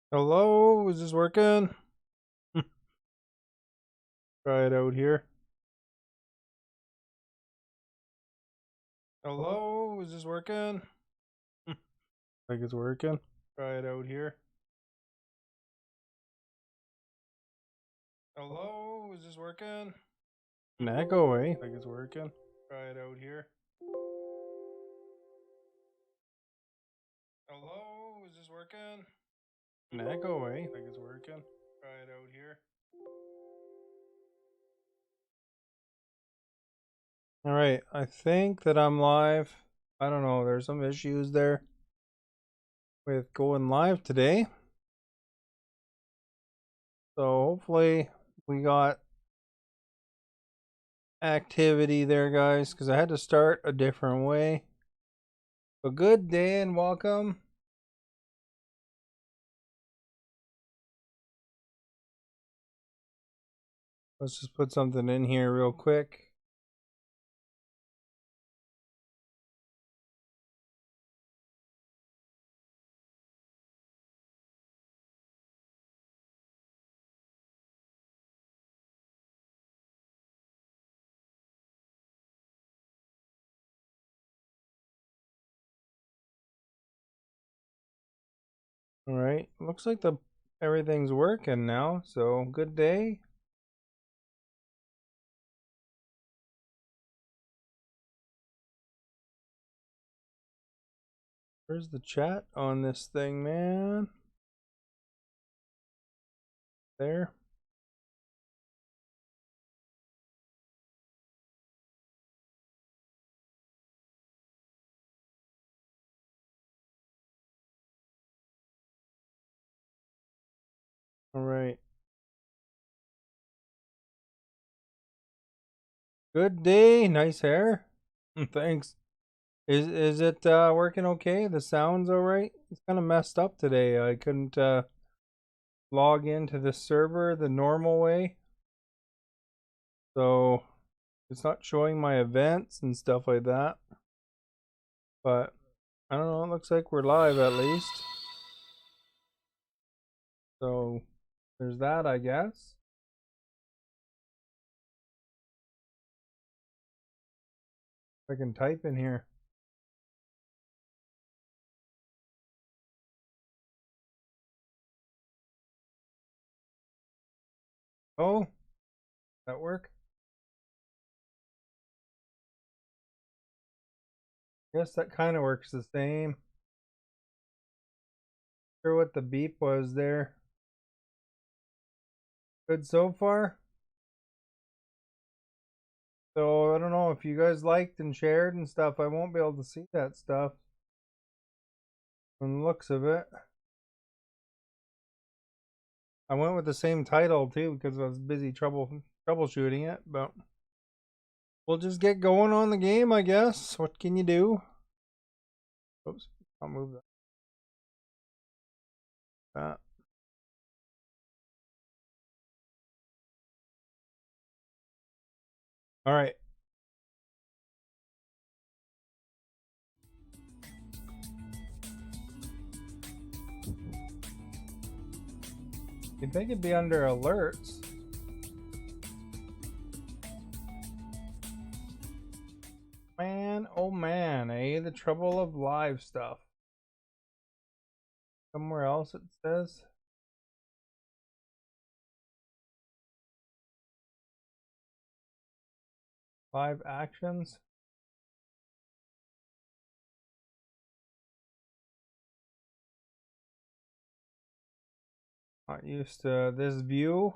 Hello, is this working? Try it out here. Hello, is this working? Like it's working. Try it out here. Hello, is this working? An echo, eh? Like it's working. Try it out here. Hello, is this working? An echo, eh? Like it's working. Try it out here. All right, I think that I'm live. I don't know, there's some issues there with going live today. So hopefully we got activity there, guys, because I had to start a different way. A good day and welcome. Let's just put something in here real quick. All right, looks like everything's working now. So good day. Where's the chat on this thing, man? There. All right. Good day. Nice hair. Thanks. Is it working okay? The sound's all right. It's kind of messed up today. I couldn't log into the server the normal way, so it's not showing my events and stuff like that. But I don't know. It looks like we're live at least. So there's that, I guess. I can type in here. Oh, that work? Guess that kind of works the same. Sure what the beep was there. Good so far. So I don't know if you guys liked and shared and stuff. I won't be able to see that stuff from the looks of it. I went with the same title too because I was busy troubleshooting it, but we'll just get going on the game, I guess. What can you do? Oops, I'll move that. All right. You'd think it'd be under alerts. Man, oh man, eh? The trouble of live stuff. Somewhere else it says. Live actions. Not used to this view.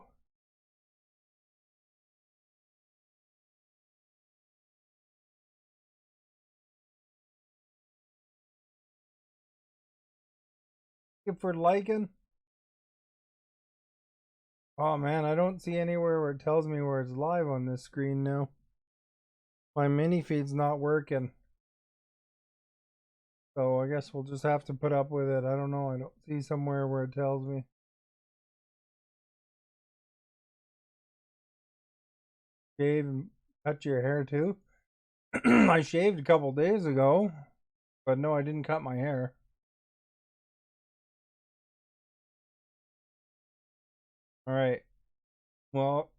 Thank you for liking. Oh man, I don't see anywhere where it tells me where it's live on this screen now. My mini feed's not working. So I guess we'll just have to put up with it. I don't know. I don't see somewhere where it tells me. Shave and cut your hair too. I shaved a couple days ago, but no, I didn't cut my hair. All right. Well,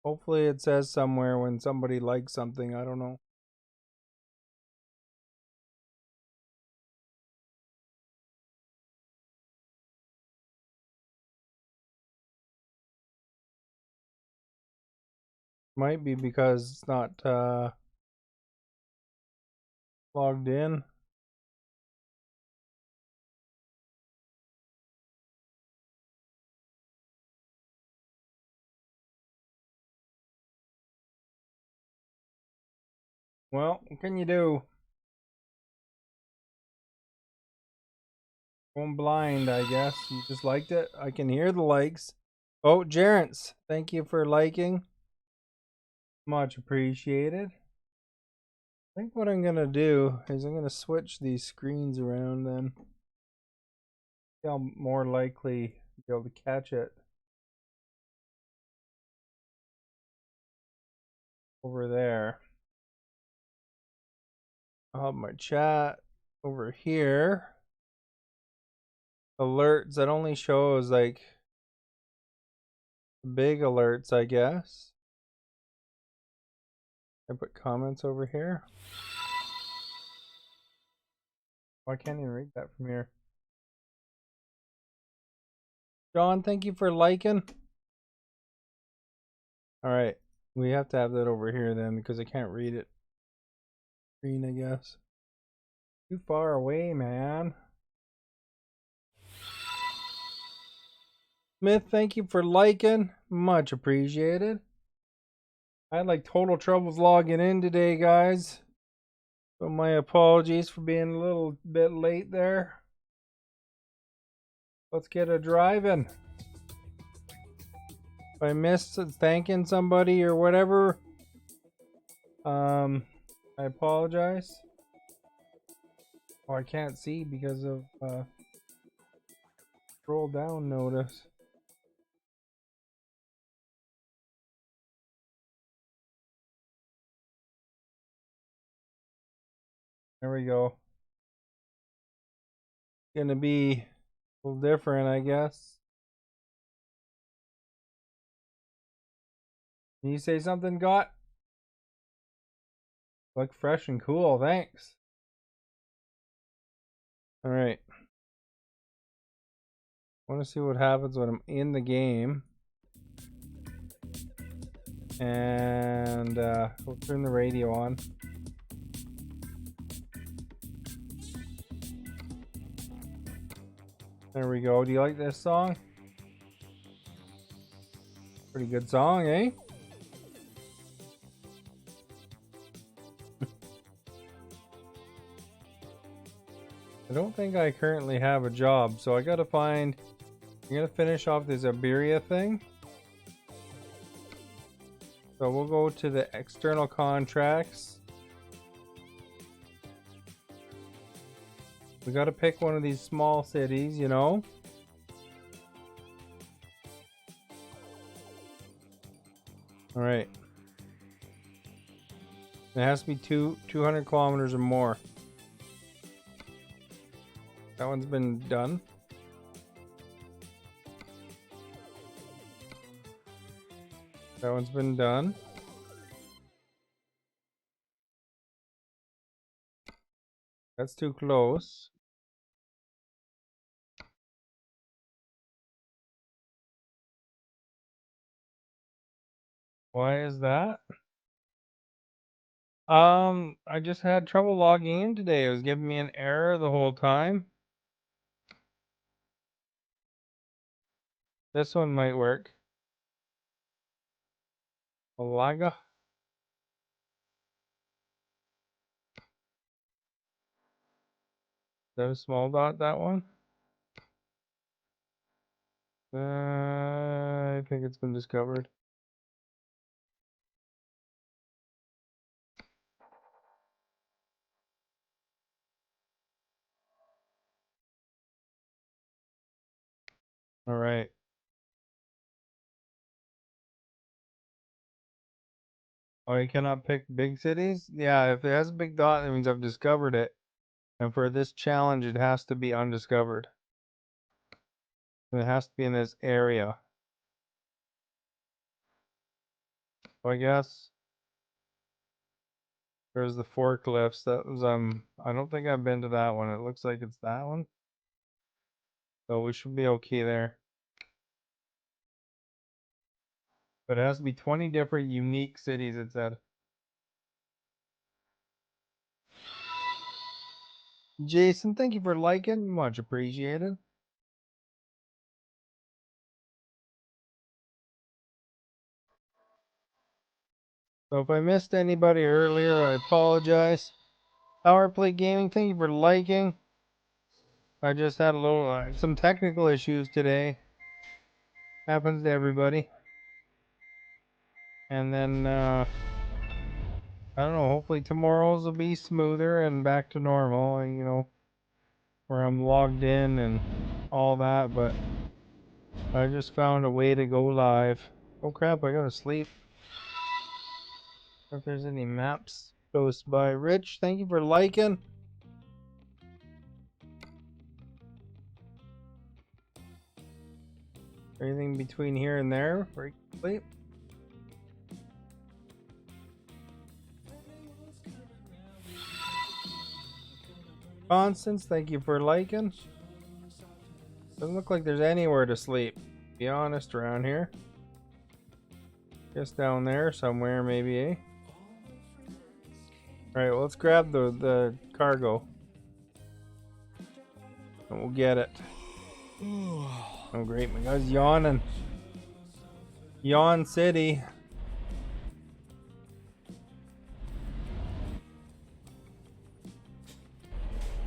hopefully it says somewhere when somebody likes something. I don't know. Might be because it's not logged in. Well, what can you do? Going blind, I guess. You just liked it. I can hear the likes. Oh, Jarence, thank you for liking. Much appreciated. I think what I'm gonna do is I'm gonna switch these screens around then. I'll more likely be able to catch it over there. I'll have my chat over here. Alerts, that only shows like big alerts, I guess. I put comments over here. Oh, I can't even read that from here. John, thank you for liking. All right, we have to have that over here then because I can't read it. Green, I guess. Too far away, man. Smith, thank you for liking. Much appreciated. I had like total troubles logging in today, guys. So my apologies for being a little bit late there. Let's get a driving. If I missed thanking somebody or whatever, I apologize. Oh, I can't see because of scroll down notice. There we go. Gonna be a little different, I guess. Can you say something, Got? Look fresh and cool, thanks. Alright. I want to see what happens when I'm in the game. And we'll turn the radio on. There we go. Do you like this song? Pretty good song, eh? I don't think I currently have a job, so I gotta find. I'm gonna finish off this Iberia thing. So we'll go to the external contracts. We gotta pick one of these small cities, you know. All right. It has to be 200 kilometers or more. That one's been done. That one's been done. That's too close. Why is that? I just had trouble logging in today. It was giving me an error the whole time. This one might work. Alaga. Is that a small dot, that one? I think it's been discovered. All right. Oh, you cannot pick big cities? Yeah, if it has a big dot, that means I've discovered it. And for this challenge, it has to be undiscovered. It has to be in this area. So I guess there's the forklifts. That was I don't think I've been to that one. It looks like it's that one. So we should be okay there. But it has to be 20 different unique cities, it said. Jason, thank you for liking. Much appreciated. So if I missed anybody earlier, I apologize. Powerplay Gaming, thank you for liking. I just had a little some technical issues today. Happens to everybody. And then I don't know, hopefully tomorrow's will be smoother and back to normal, you know, where I'm logged in and all that, but I just found a way to go live. Oh crap, I gotta sleep. If there's any maps close by. Rich, thank you for liking. Anything between here and there where you can sleep? Constance, thank you for liking. Doesn't look like there's anywhere to sleep, to be honest, around here. Just down there somewhere, maybe, eh? Alright, well, let's grab the cargo. And we'll get it. Oh, great, my guy's yawning. Yawn City.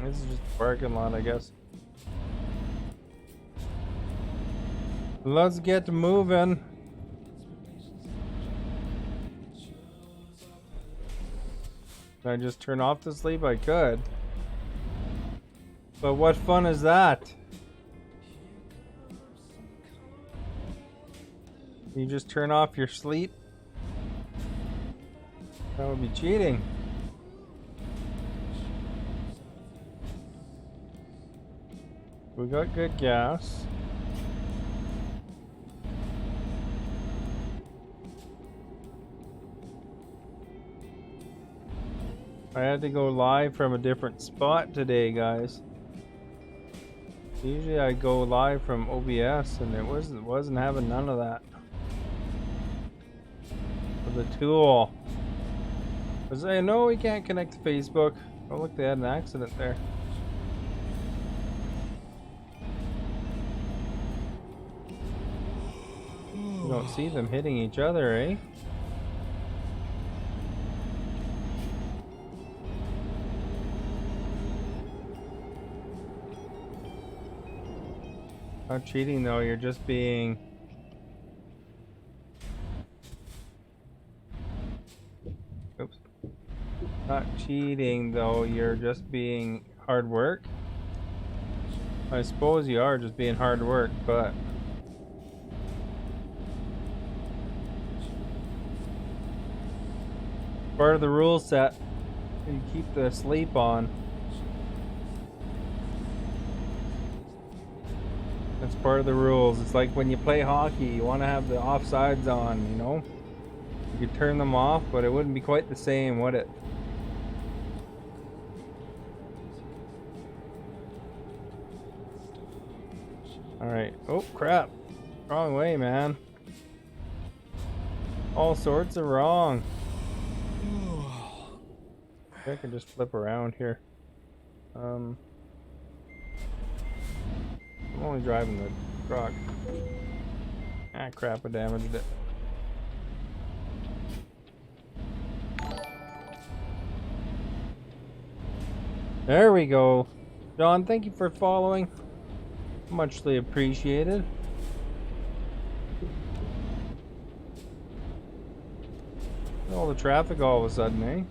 This is just a parking lot, I guess. Let's get moving. Can I just turn off to sleep? I could. But what fun is that? You just turn off your sleep? That would be cheating. We got good gas. I had to go live from a different spot today, guys. Usually I go live from OBS and it wasn't having none of that. For the tool. I was saying, no, we can't connect to Facebook. Oh look, they had an accident there. You don't see them hitting each other, eh? Not cheating though, you're just being... Oops. Not cheating though, you're just being hard work. I suppose you are just being hard work, but... part of the rule set. You keep the sleep on. That's part of the rules. It's like when you play hockey, you want to have the offsides on, you know? You could turn them off, but it wouldn't be quite the same, would it? Alright. Oh, crap. Wrong way, man. All sorts of wrong. I can just flip around here. I'm only driving the truck. Ah, crap, I damaged it. There we go. John, thank you for following. Muchly appreciated. All the traffic all of a sudden, eh?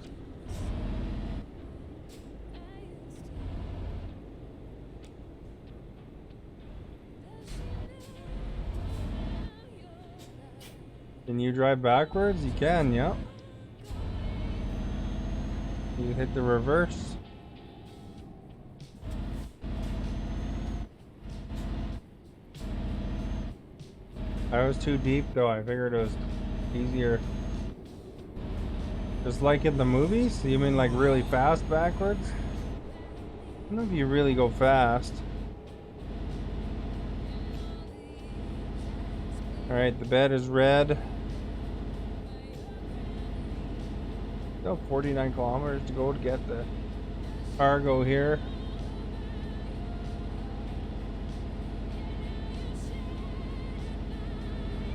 Can you drive backwards? You can, yeah. You hit the reverse. I was too deep though. I figured it was easier. Just like in the movies? You mean like really fast backwards? I don't know if you really go fast. Alright, the bed is red. Still 49 kilometers to go to get the cargo here.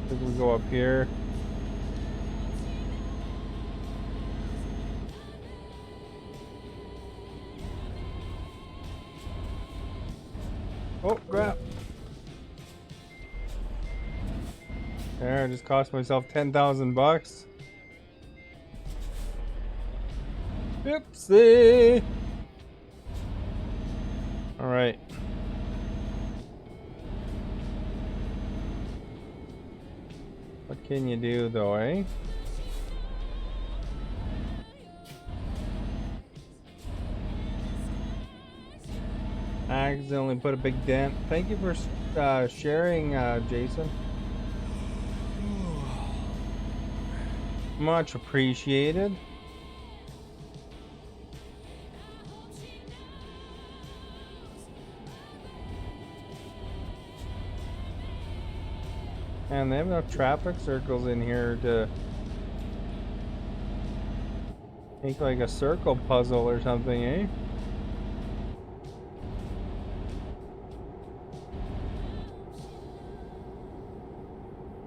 I think we go up here. Oh crap. There, I just cost myself 10,000 bucks. Oopsie. All right. What can you do though, eh? I accidentally put a big dent. Thank you for sharing, Jason. Much appreciated. And they have enough traffic circles in here to make like a circle puzzle or something, eh?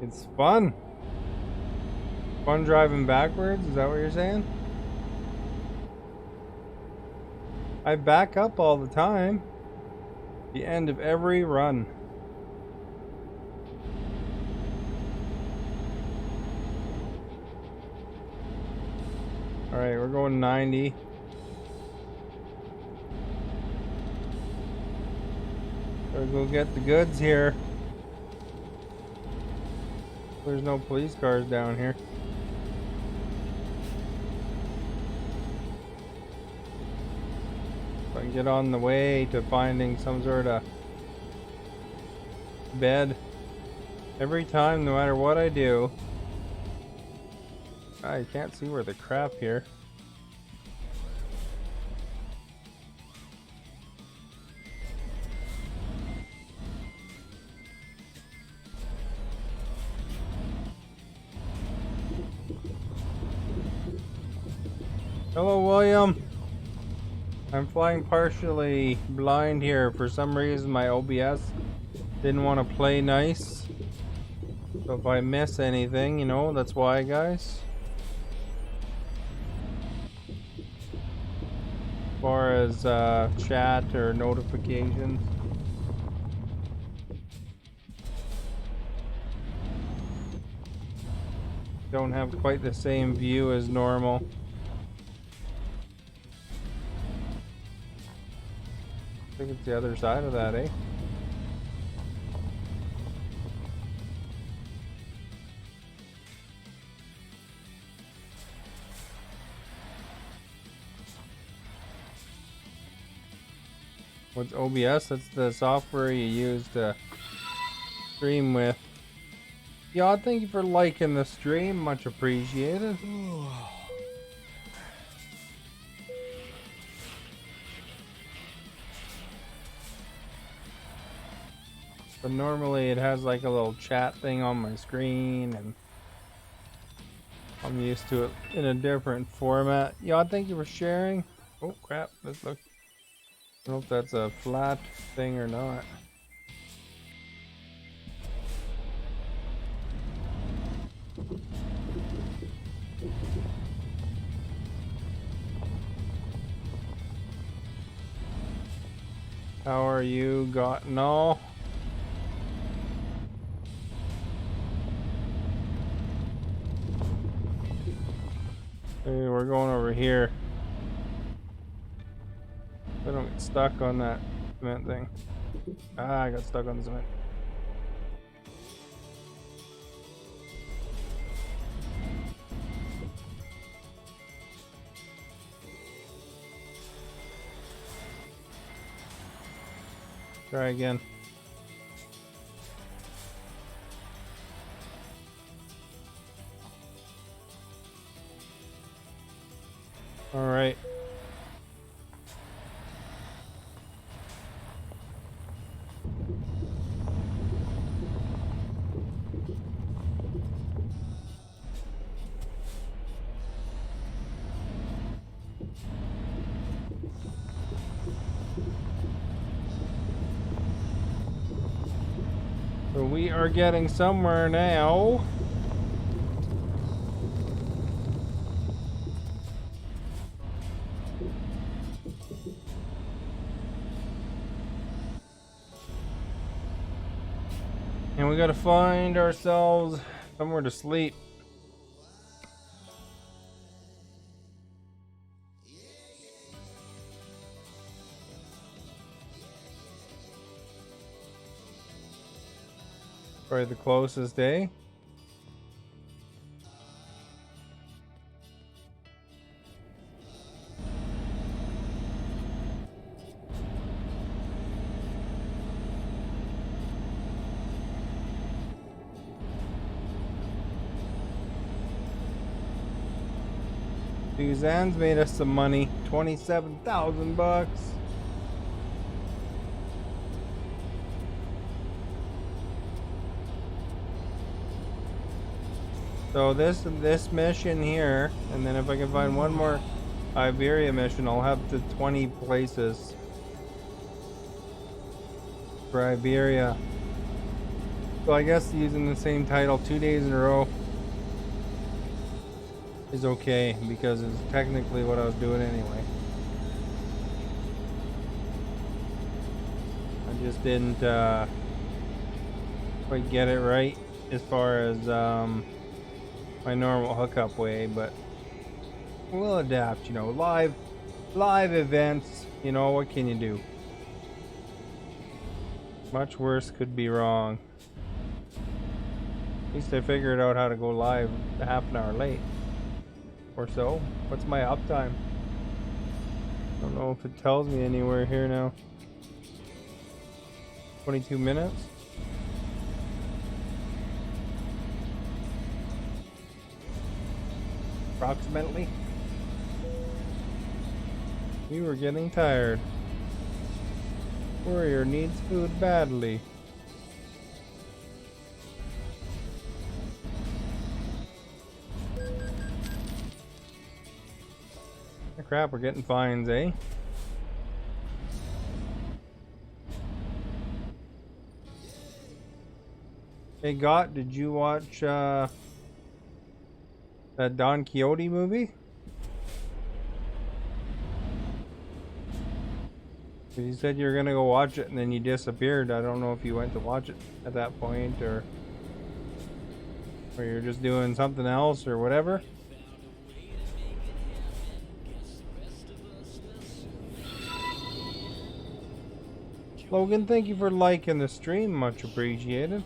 It's fun. Fun driving backwards, is that what you're saying? I back up all the time. The end of every run. Alright, we're going 90. Gotta go get the goods here. There's no police cars down here. So I can get on the way to finding some sort of bed. Every time, no matter what I do. I can't see where the crap here. Hello, William. I'm flying partially blind here. For some reason, my OBS didn't want to play nice. So if I miss anything, you know, that's why, guys. As far as chat or notifications. Don't have quite the same view as normal. I think it's the other side of that, eh? What's OBS? That's the software you use to stream with. Yeah, thank you for liking the stream. Much appreciated. But normally it has like a little chat thing on my screen, and I'm used to it in a different format. Yeah, thank you for sharing. Oh crap, let's look. I don't know if that's a flat thing or not. How are you, got no? Hey, we're going over here. I don't get stuck on that cement thing. Ah, I got stuck on the cement. Try again. All right. So we are getting somewhere now. And we gotta find ourselves somewhere to sleep. Probably the closest, eh? Suzanne's made us some money. 27,000 bucks. So this mission here, and then if I can find one more Iberia mission, I'll have to 20 places for Iberia. So I guess using the same title 2 days in a row is okay, because it's technically what I was doing anyway. I just didn't quite get it right as far as my normal hookup way, but we'll adapt. You know, live events. You know, what can you do? Much worse could be wrong. At least I figured out how to go live a half an hour late or so. What's my uptime? I don't know if it tells me anywhere here now. 22 minutes. Approximately. We were getting tired. Warrior needs food badly. Oh, crap, we're getting fines, eh? Hey, Got, did you watch that Don Quixote movie? You said you were gonna go watch it and then you disappeared. I don't know if you went to watch it at that point, or you're just doing something else or whatever. Logan, thank you for liking the stream, much appreciated.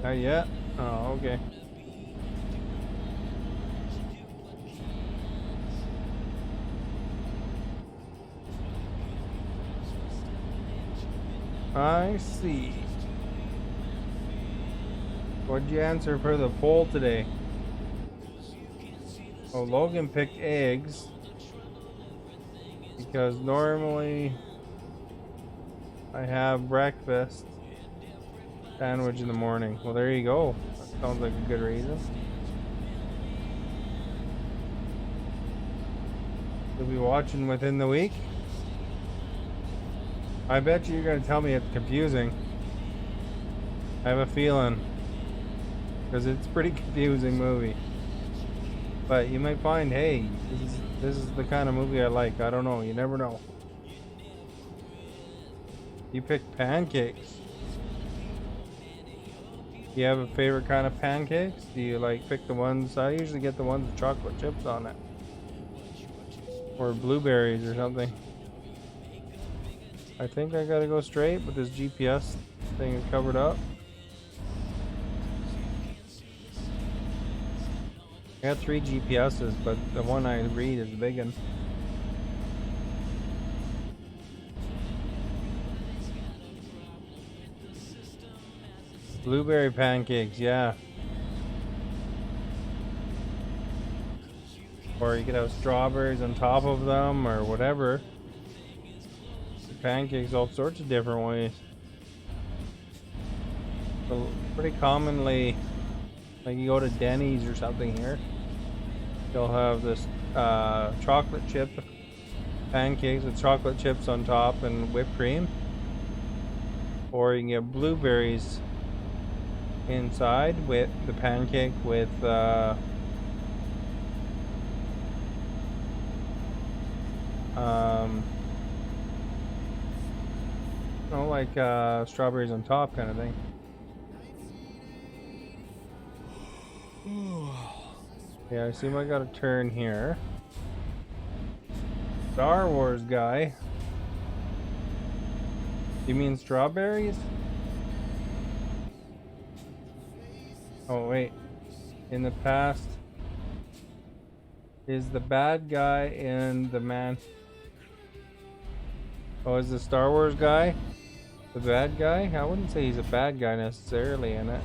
Not yet? Oh, okay. I see. What'd you answer for the poll today? Oh, Logan picked eggs because normally I have breakfast sandwich in the morning. Well, there you go. That sounds like a good reason. You'll be watching within the week. I bet you're gonna tell me it's confusing. I have a feeling, because it's a pretty confusing movie. But you might find, hey, this is the kind of movie I like. I don't know. You never know. You picked pancakes. Do you have a favorite kind of pancakes? Do you like pick the ones? I usually get the ones with chocolate chips on it, or blueberries or something. I think I gotta go straight, but this GPS thing is covered up. I got 3 GPSs, but the one I read is the big one. Blueberry pancakes, yeah. Or you could have strawberries on top of them or whatever. Pancakes all sorts of different ways. So pretty commonly, like you go to Denny's or something here, they'll have this chocolate chip pancakes with chocolate chips on top and whipped cream. Or you can get blueberries inside with the pancake with like strawberries on top kind of thing. Yeah, I assume I gotta turn here. Star Wars guy. You mean strawberries? Oh wait. In the past is the bad guy in the man. Oh, is the Star Wars guy the bad guy? I wouldn't say he's a bad guy necessarily in it.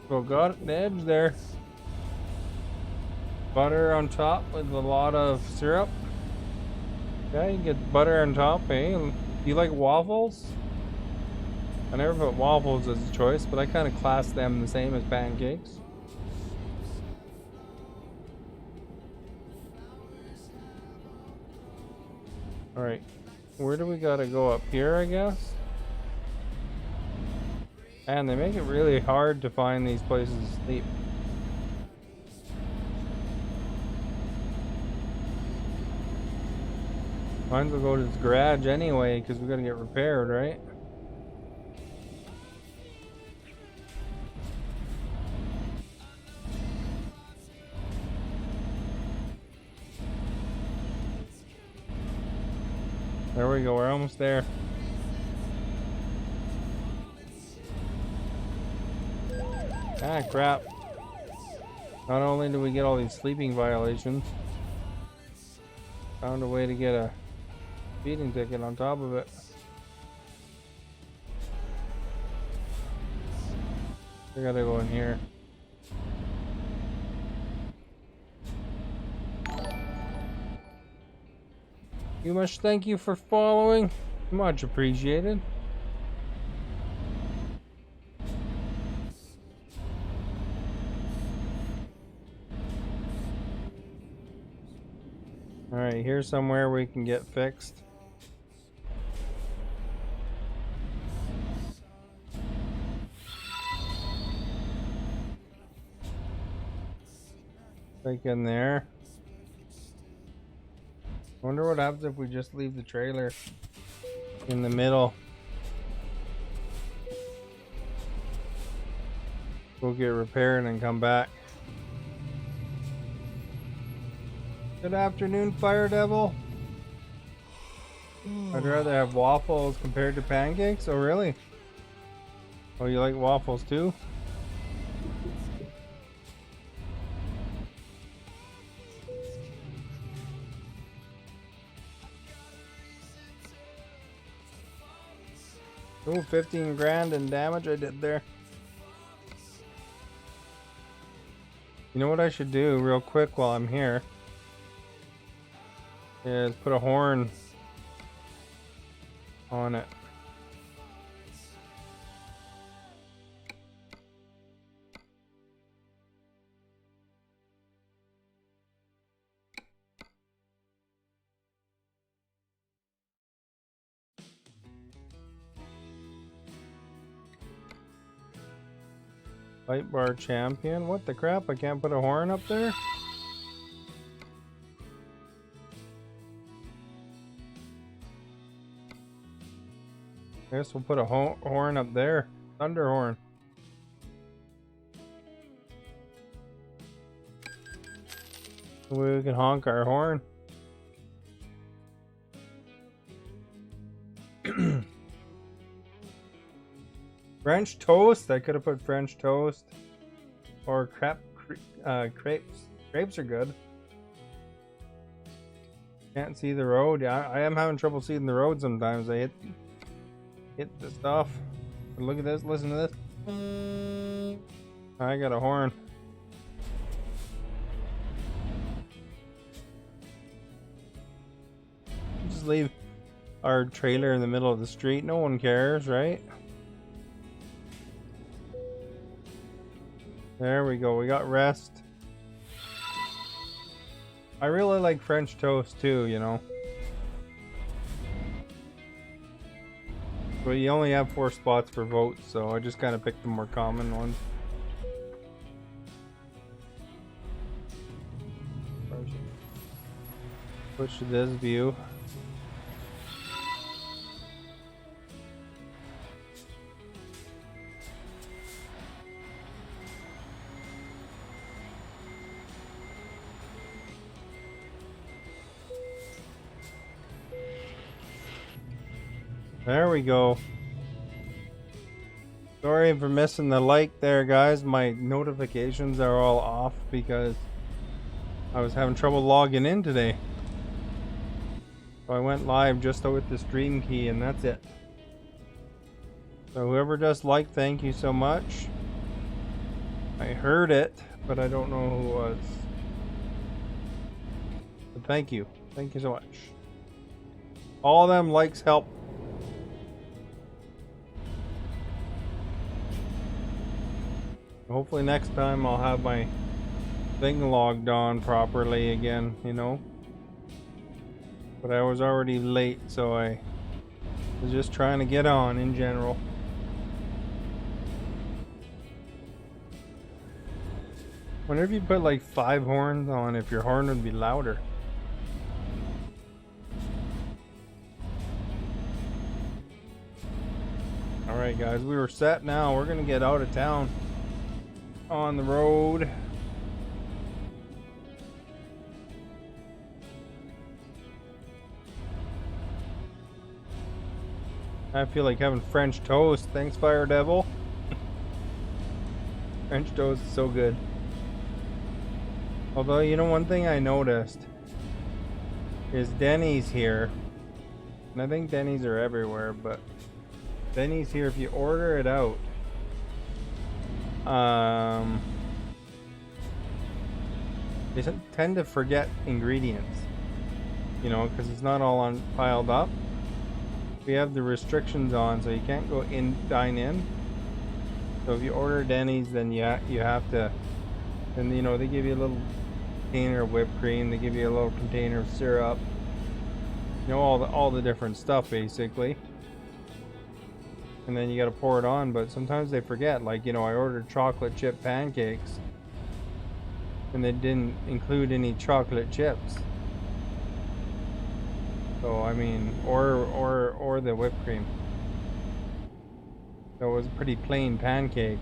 Oh, got the edge there. Butter on top with a lot of syrup. Yeah, you get butter on top, eh? Do you like waffles? I never put waffles as a choice, but I kind of class them the same as pancakes. Alright, where do we gotta go? Up here, I guess? And they make it really hard to find these places to sleep. Might as well go to this garage anyway, because we gotta get repaired, right? There we go, we're almost there. Ah, crap. Not only do we get all these sleeping violations, found a way to get a speeding ticket on top of it. We gotta go in here. You much thank you for following. Much appreciated. Alright, here's somewhere we can get fixed. Like in there. Wonder what happens if we just leave the trailer in the middle. We'll get repaired and come back. Good afternoon, Fire Devil. I'd rather have waffles compared to pancakes. Oh, really? Oh, you like waffles too? Oh, 15 grand in damage I did there. You know what I should do real quick while I'm here? Is put a horn on it. Light bar champion? What the crap? I can't put a horn up there? I guess we'll put a horn up there. Thunder horn. We can honk our horn. French toast. I could have put French toast or crepes. Crepes are good. Can't see the road. Yeah, I am having trouble seeing the road sometimes. I hit the stuff. But look at this. Listen to this. I got a horn. Just leave our trailer in the middle of the street. No one cares, right? There we go. We got rest. I really like French toast too, you know. But you only have 4 spots for votes, so I just kind of picked the more common ones. Switch to this view. There we go. Sorry for missing the like there, guys. My notifications are all off because I was having trouble logging in today. So I went live just with the stream key and that's it. So whoever just liked, thank you so much. I heard it, but I don't know who it was. But thank you. Thank you so much. All of them likes help. Hopefully next time I'll have my thing logged on properly again, you know. But I was already late, so I was just trying to get on in general. Wonder if you put like 5 horns on, if your horn would be louder. Alright guys, we were set now. We're gonna get out of town. On the road. I feel like having French toast. Thanks, Fire Devil. French toast is so good. Although, you know, one thing I noticed is Denny's here. And I think Denny's are everywhere, but Denny's here, if you order it out, they tend to forget ingredients, you know, because it's not all piled up. We have the restrictions on, so you can't go dine in. So if you order Denny's, then you have to, and you know, they give you a little container of whipped cream, they give you a little container of syrup, you know, all the different stuff basically. And then you got to pour it on, but sometimes they forget. Like, you know, I ordered chocolate chip pancakes and they didn't include any chocolate chips. So I mean, or the whipped cream. So it was a pretty plain pancake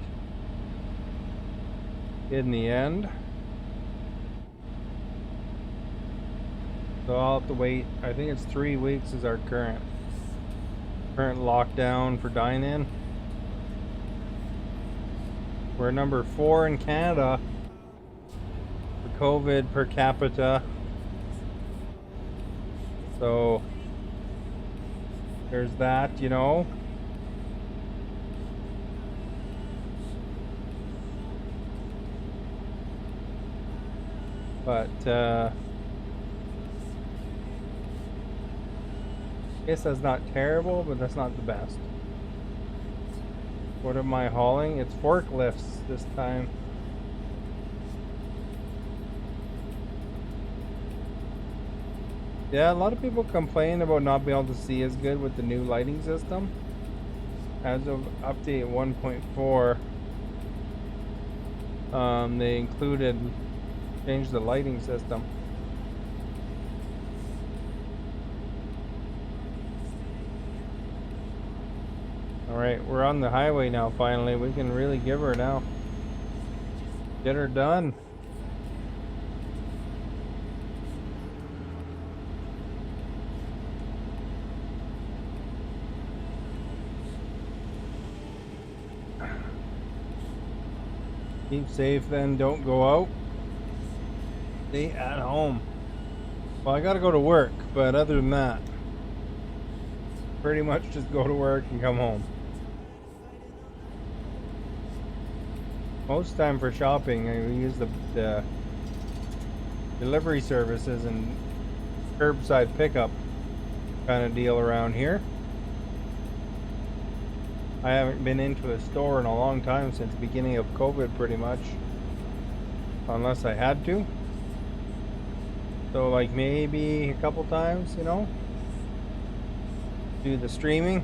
in the end. So I'll have to wait. I think it's 3 weeks is our current lockdown for dine-in. We're number 4 in Canada for COVID per capita. So there's that, you know. But I guess that's not terrible, but that's not the best. What am I hauling? It's forklifts this time. Yeah, a lot of people complain about not being able to see as good with the new lighting system. As of update 1.4, they changed the lighting system. Alright, we're on the highway now finally. We can really give her now. Get her done. Keep safe then, don't go out. Stay at home. Well, I gotta go to work, but other than that, pretty much just go to work and come home. Most time for shopping, I use the delivery services and curbside pickup kind of deal around here. I haven't been into a store in a long time, since the beginning of COVID pretty much, unless I had to. So like maybe a couple times, you know, do the streaming.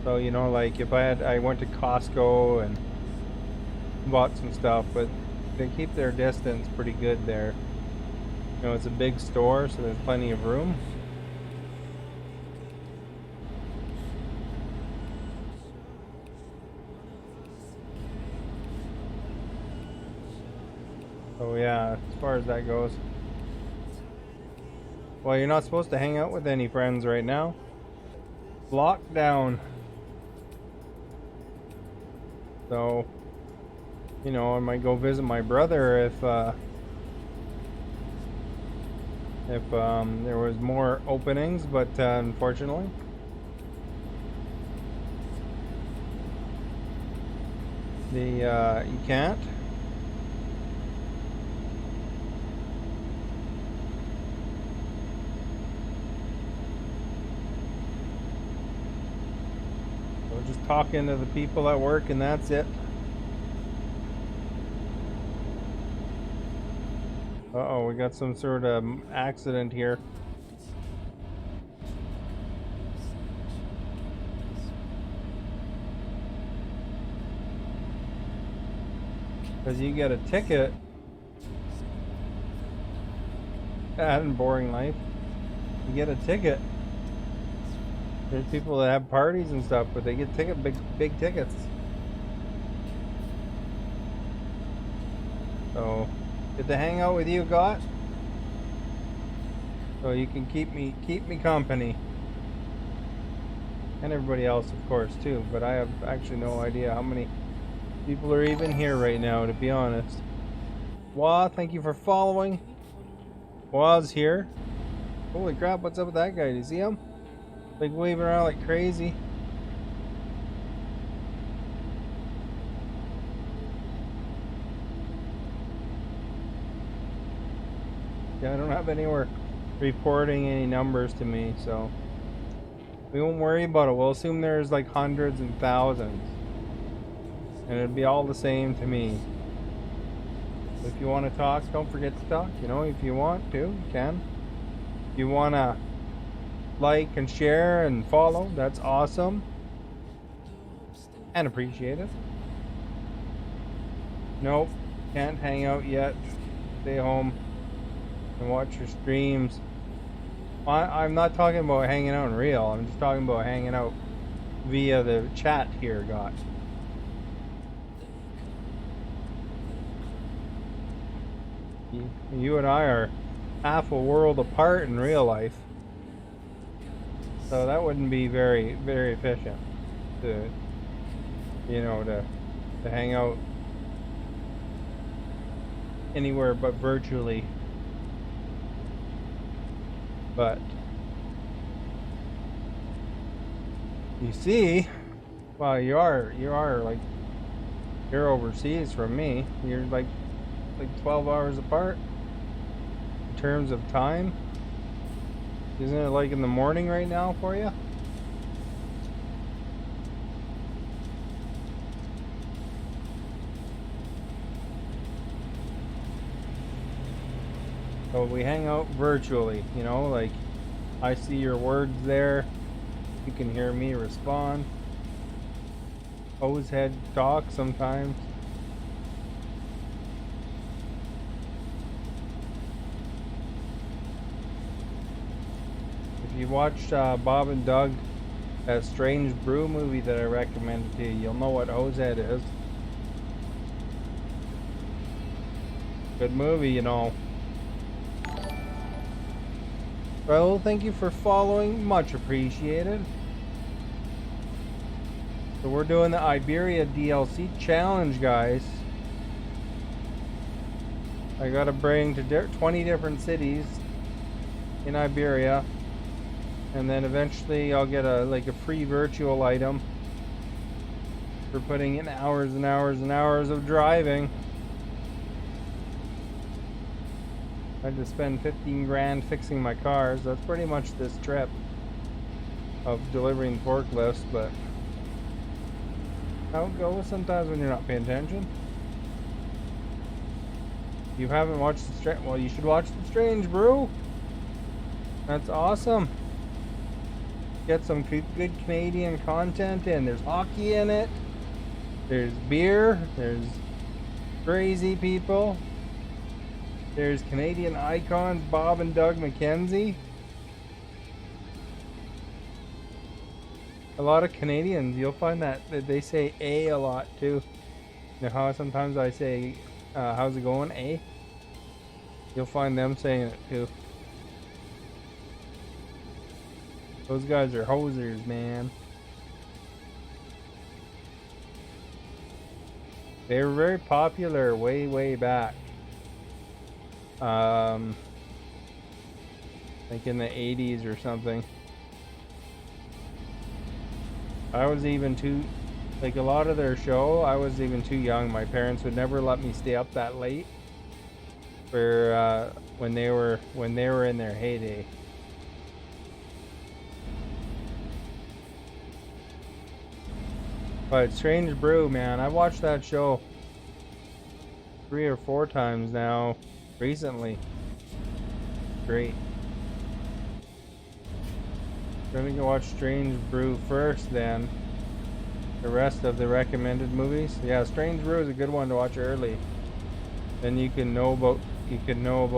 So, you know, like if I went to Costco and bought some stuff, but they keep their distance pretty good there. You know, it's a big store, so there's plenty of room. So yeah, as far as that goes. Well, you're not supposed to hang out with any friends right now. Lockdown. So, you know, I might go visit my brother if there was more openings, but unfortunately, you can't. So just talking to the people at work, and that's it. Uh-oh, we got some sort of accident here. Because you get a ticket. That and boring life. You get a ticket. There's people that have parties and stuff, but they get big tickets. So, good to hang out with you, Got. So you can keep me company, and everybody else, of course, too. But I have actually no idea how many people are even here right now, to be honest. Wah, thank you for following. Wah's here. Holy crap! What's up with that guy? Do you see him? Like waving around like crazy. Yeah, I don't have anywhere reporting any numbers to me, so we won't worry about it. We'll assume there's like hundreds and thousands, and it'd be all the same to me. If you want to talk, don't forget to talk. You know, if you want to, you can. If you want to like and share and follow, that's awesome and appreciate it. Nope, can't hang out yet. Stay home and watch your streams. I'm not talking about hanging out in real. I'm just talking about hanging out via the chat here, Got. You and I are half a world apart in real life. So that wouldn't be very, very efficient to, you know, to hang out anywhere but virtually. But you see, well, you are like, you're overseas from me. You're like 12 hours apart in terms of time. Isn't it like in the morning right now for you? So we hang out virtually, you know, like I see your words there. You can hear me respond. Hosehead talk sometimes. If you watched Bob and Doug, that Strange Brew movie that I recommended to you, you'll know what Hosehead is. Good movie, you know. Well, thank you for following. Much appreciated. So we're doing the Iberia DLC challenge, guys. I gotta bring to 20 different cities in Iberia, and then eventually I'll get a free virtual item for putting in hours and hours and hours of driving. I had to spend 15 grand fixing my cars. That's pretty much this trip of delivering forklifts, but how it goes sometimes when you're not paying attention. If you haven't watched well, you should watch The Strange Brew. That's awesome. Get some good Canadian content in. There's hockey in it. There's beer. There's crazy people. There's Canadian icons, Bob and Doug McKenzie. A lot of Canadians, you'll find that they say A lot too. You know how sometimes I say, how's it going, A? You'll find them saying it too. Those guys are hosers, man. They were very popular way back. Like in the 80s or something. I was even too, like a lot of their show, I was even too young. My parents would never let me stay up that late for when they were in their heyday. But Strange Brew, man, I watched that show 3 or 4 times now recently. Great. Gonna go watch Strange Brew first, then the rest of the recommended movies. Yeah, Strange Brew is a good one to watch early. Then you can know about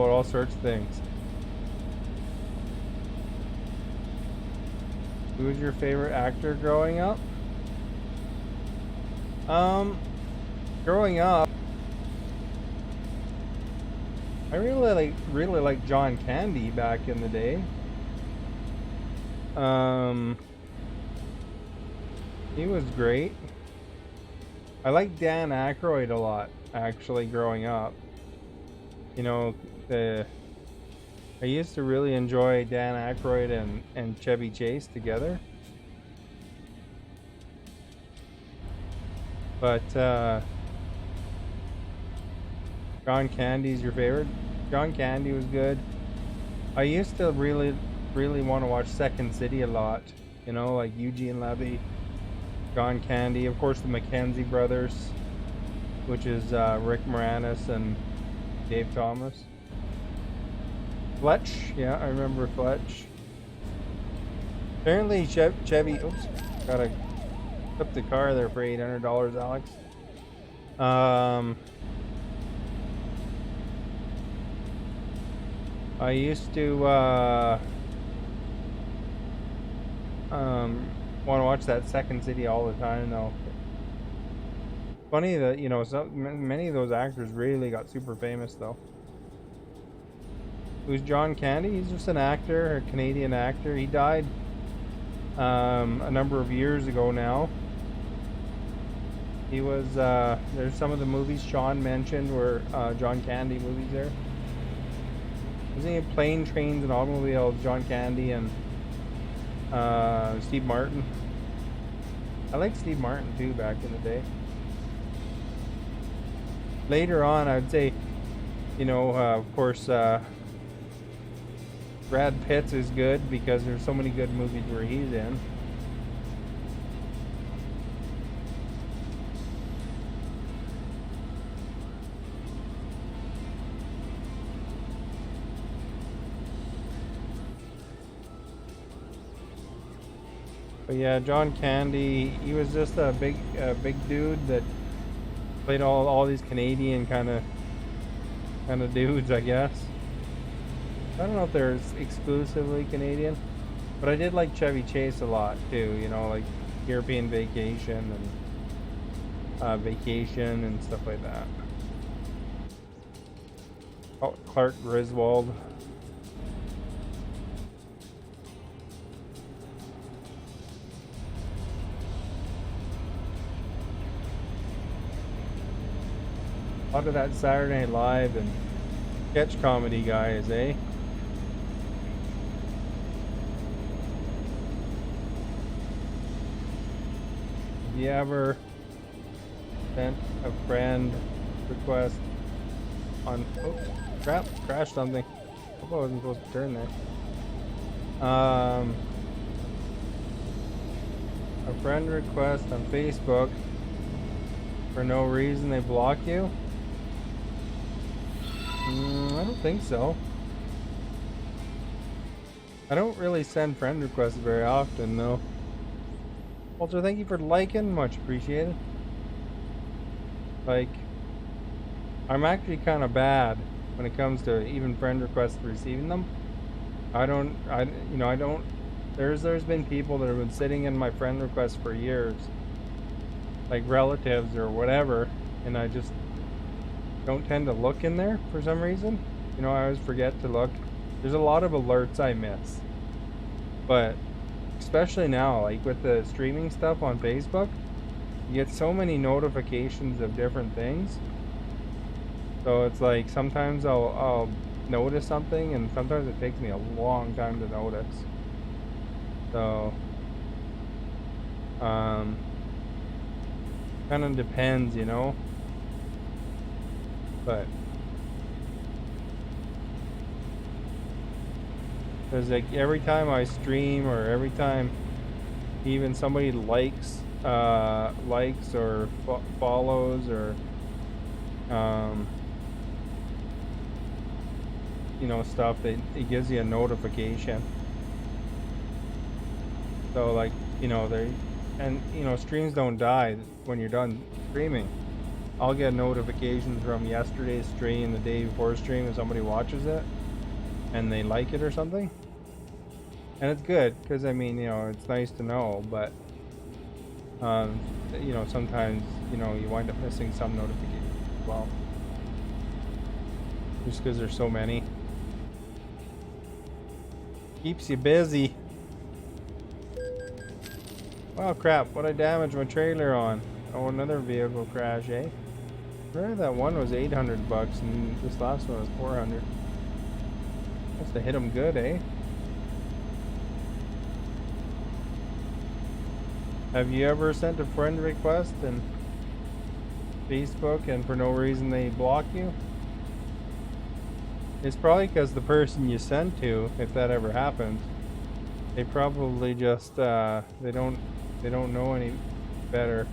all sorts of things. Who was your favorite actor growing up? Growing up, I really like John Candy back in the day. He was great. I like Dan Aykroyd a lot, actually, growing up. You know, I used to really enjoy Dan Aykroyd and Chevy Chase together. But John Candy's your favorite? John Candy was good. I used to really want to watch Second City a lot. You know, like Eugene Levy, John Candy, of course the McKenzie brothers, which is Rick Moranis and Dave Thomas. Fletch, yeah, I remember Fletch. Apparently Chevy, oops, gotta flip the car there for $800, Alex. I used to want to watch that Second City all the time, though. Funny that, you know, many of those actors really got super famous, though. Who's John Candy? He's just an actor, a Canadian actor. He died a number of years ago now. He was, there's some of the movies Sean mentioned were John Candy movies there. Wasn't he in Plane, Trains, and Automobiles, John Candy and Steve Martin? I liked Steve Martin too back in the day. Later on, I'd say, you know, of course, Brad Pitt's is good because there's so many good movies where he's in. But yeah, John Candy, he was just a big dude that played all these Canadian kind of dudes, I guess. I don't know if they're exclusively Canadian, but I did like Chevy Chase a lot too. You know, like European Vacation and Vacation and stuff like that. Oh, Clark Griswold. lot of that Saturday Night Live and sketch comedy guys, eh? Have you ever sent a friend request on, oops, crap, crashed something. Hope I wasn't supposed to turn there. A friend request on Facebook, for no reason they block you? I don't think so. I don't really send friend requests very often though. Walter, thank you for liking, much appreciated. Like, I'm actually kind of bad when it comes to even friend requests receiving them. There's been people that have been sitting in my friend requests for years, like relatives or whatever, and I just don't tend to look in there for some reason. I always forget to look. There's a lot of alerts I miss, but especially now, like with the streaming stuff on Facebook, you get so many notifications of different things. So it's like sometimes I'll notice something, and sometimes it takes me a long time to notice. So kind of depends, but because like every time I stream, or every time even somebody likes or follows, or stuff, it gives you a notification. So like, streams don't die when you're done streaming. I'll get notifications from yesterday's stream, the day before stream, if somebody watches it and they like it or something. And it's good, because it's nice to know, but sometimes you wind up missing some notifications as well, just because there's so many. Keeps you busy. Wow, crap, what I damaged my trailer on. Oh, another vehicle crash, eh? Remember that one was 800 bucks and this last one was 400. Must have hit him good, eh? Have you ever sent a friend request in Facebook and for no reason they block you? It's probably because the person you sent to, if that ever happens, they probably just they don't know any better.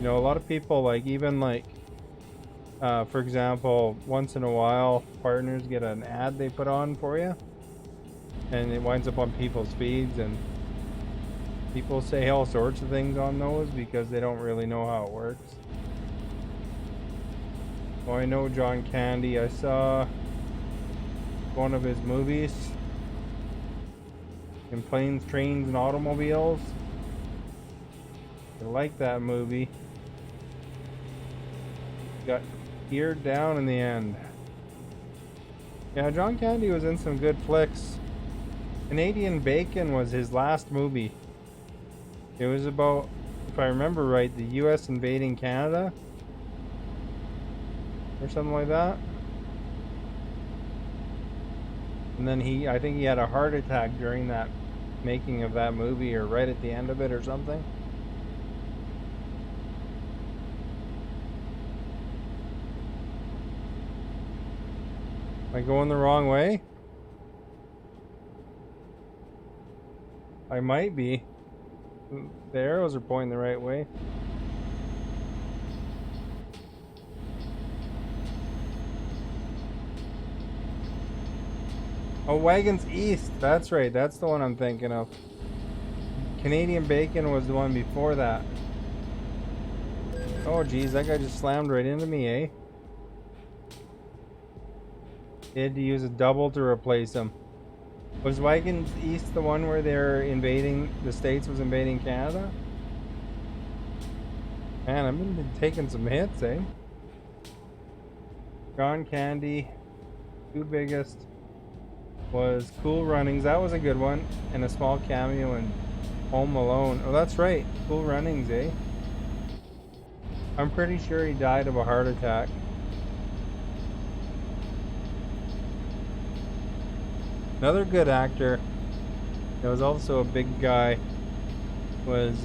A lot of people, like, even like for example, once in a while partners get an ad they put on for you, and it winds up on people's feeds, and people say all sorts of things on those because they don't really know how it works. Well, I know John Candy. I saw one of his movies in Planes, Trains, and Automobiles. I like that movie. Got eared down in the end. Yeah, John Candy was in some good flicks. Canadian Bacon was his last movie. It was about, if I remember right, the US invading Canada or something like that. And then I think he had a heart attack during that making of that movie, or right at the end of it or something. Am I going the wrong way? I might be. The arrows are pointing the right way. Oh, Wagons East. That's right. That's the one I'm thinking of. Canadian Bacon was the one before that. Oh, geez. That guy just slammed right into me, eh? He had to use a double to replace him. Was Wagons East the one where they're invading, the States was invading Canada? Man, I've been taking some hits, eh? John Candy. Two biggest was Cool Runnings. That was a good one. And a small cameo in Home Alone. Oh, that's right. Cool Runnings, eh? I'm pretty sure he died of a heart attack. Another good actor that was also a big guy was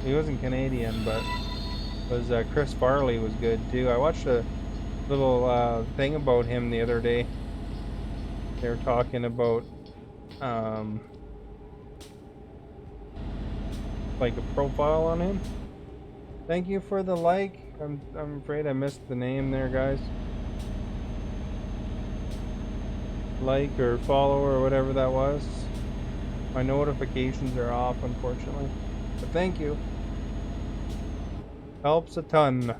he wasn't Canadian, but was Chris Farley was good too. I watched a little thing about him the other day. They were talking about like a profile on him. Thank you for the like. I'm afraid I missed the name there, guys. Like or follow or whatever that was. My notifications are off, unfortunately. But thank you. Helps a ton.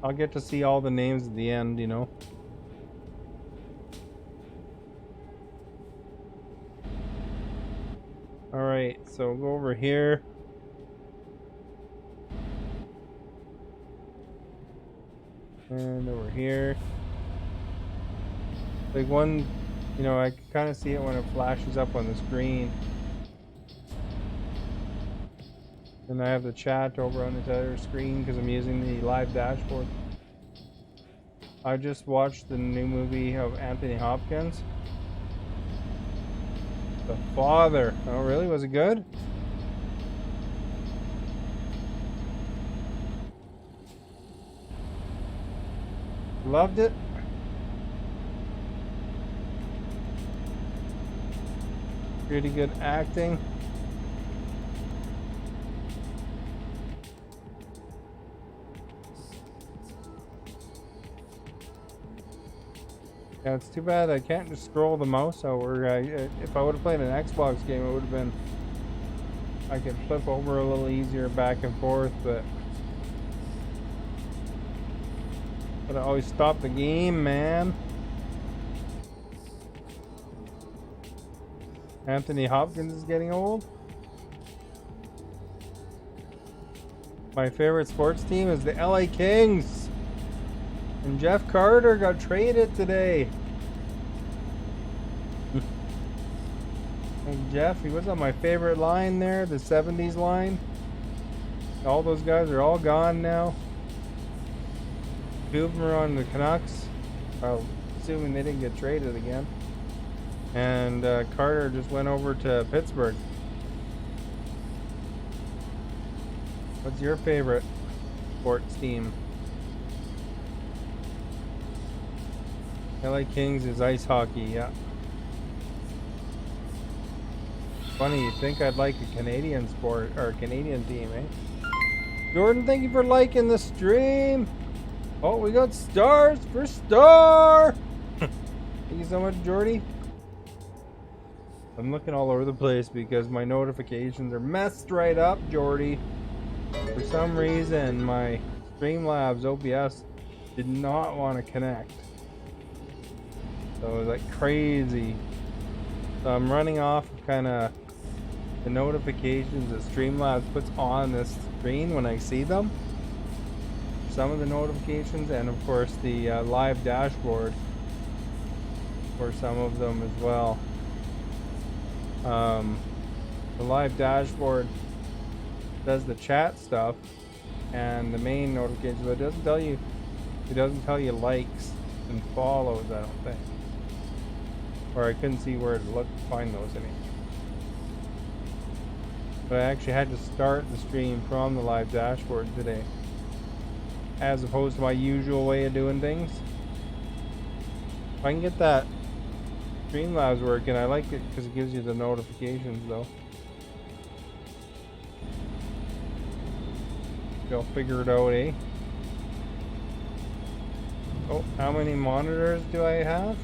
I'll get to see all the names at the end, you know. Alright, so we'll go over here. And over here. Like one, you know, I can kind of see it when it flashes up on the screen. And I have the chat over on the other screen because I'm using the live dashboard. I just watched the new movie of Anthony Hopkins. The Father. Oh, really? Was it good? Loved it. Pretty good acting. Yeah, it's too bad I can't just scroll the mouse over. If I would have played an Xbox game, it would have been... I could flip over a little easier back and forth, but I always stop the game, man. Anthony Hopkins is getting old. My favorite sports team is the LA Kings. And Jeff Carter got traded today. And Jeff, he was on my favorite line there, the 70s line. All those guys are all gone now. Two of them are on the Canucks. Well, assuming they didn't get traded again. And Carter just went over to Pittsburgh. What's your favorite sports team? LA Kings is ice hockey, yeah. Funny, you'd think I'd like a Canadian sport, or a Canadian team, eh? Jordan, thank you for liking the stream. Oh, we got stars for Star. Thank you so much, Jordy. I'm looking all over the place because my notifications are messed right up, Jordy. For some reason, my Streamlabs OBS did not want to connect. So it was like crazy. So I'm running off kind of the notifications that Streamlabs puts on this screen when I see them. Some of the notifications, and of course the live dashboard for some of them as well. The live dashboard does the chat stuff and the main notifications, but it doesn't tell you likes and follows, I don't think. Or I couldn't see where to find those anymore. But I actually had to start the stream from the live dashboard today, as opposed to my usual way of doing things. If I can get that Streamlabs working, I like it because it gives you the notifications though. I'll figure it out, eh? Oh, how many monitors do I have?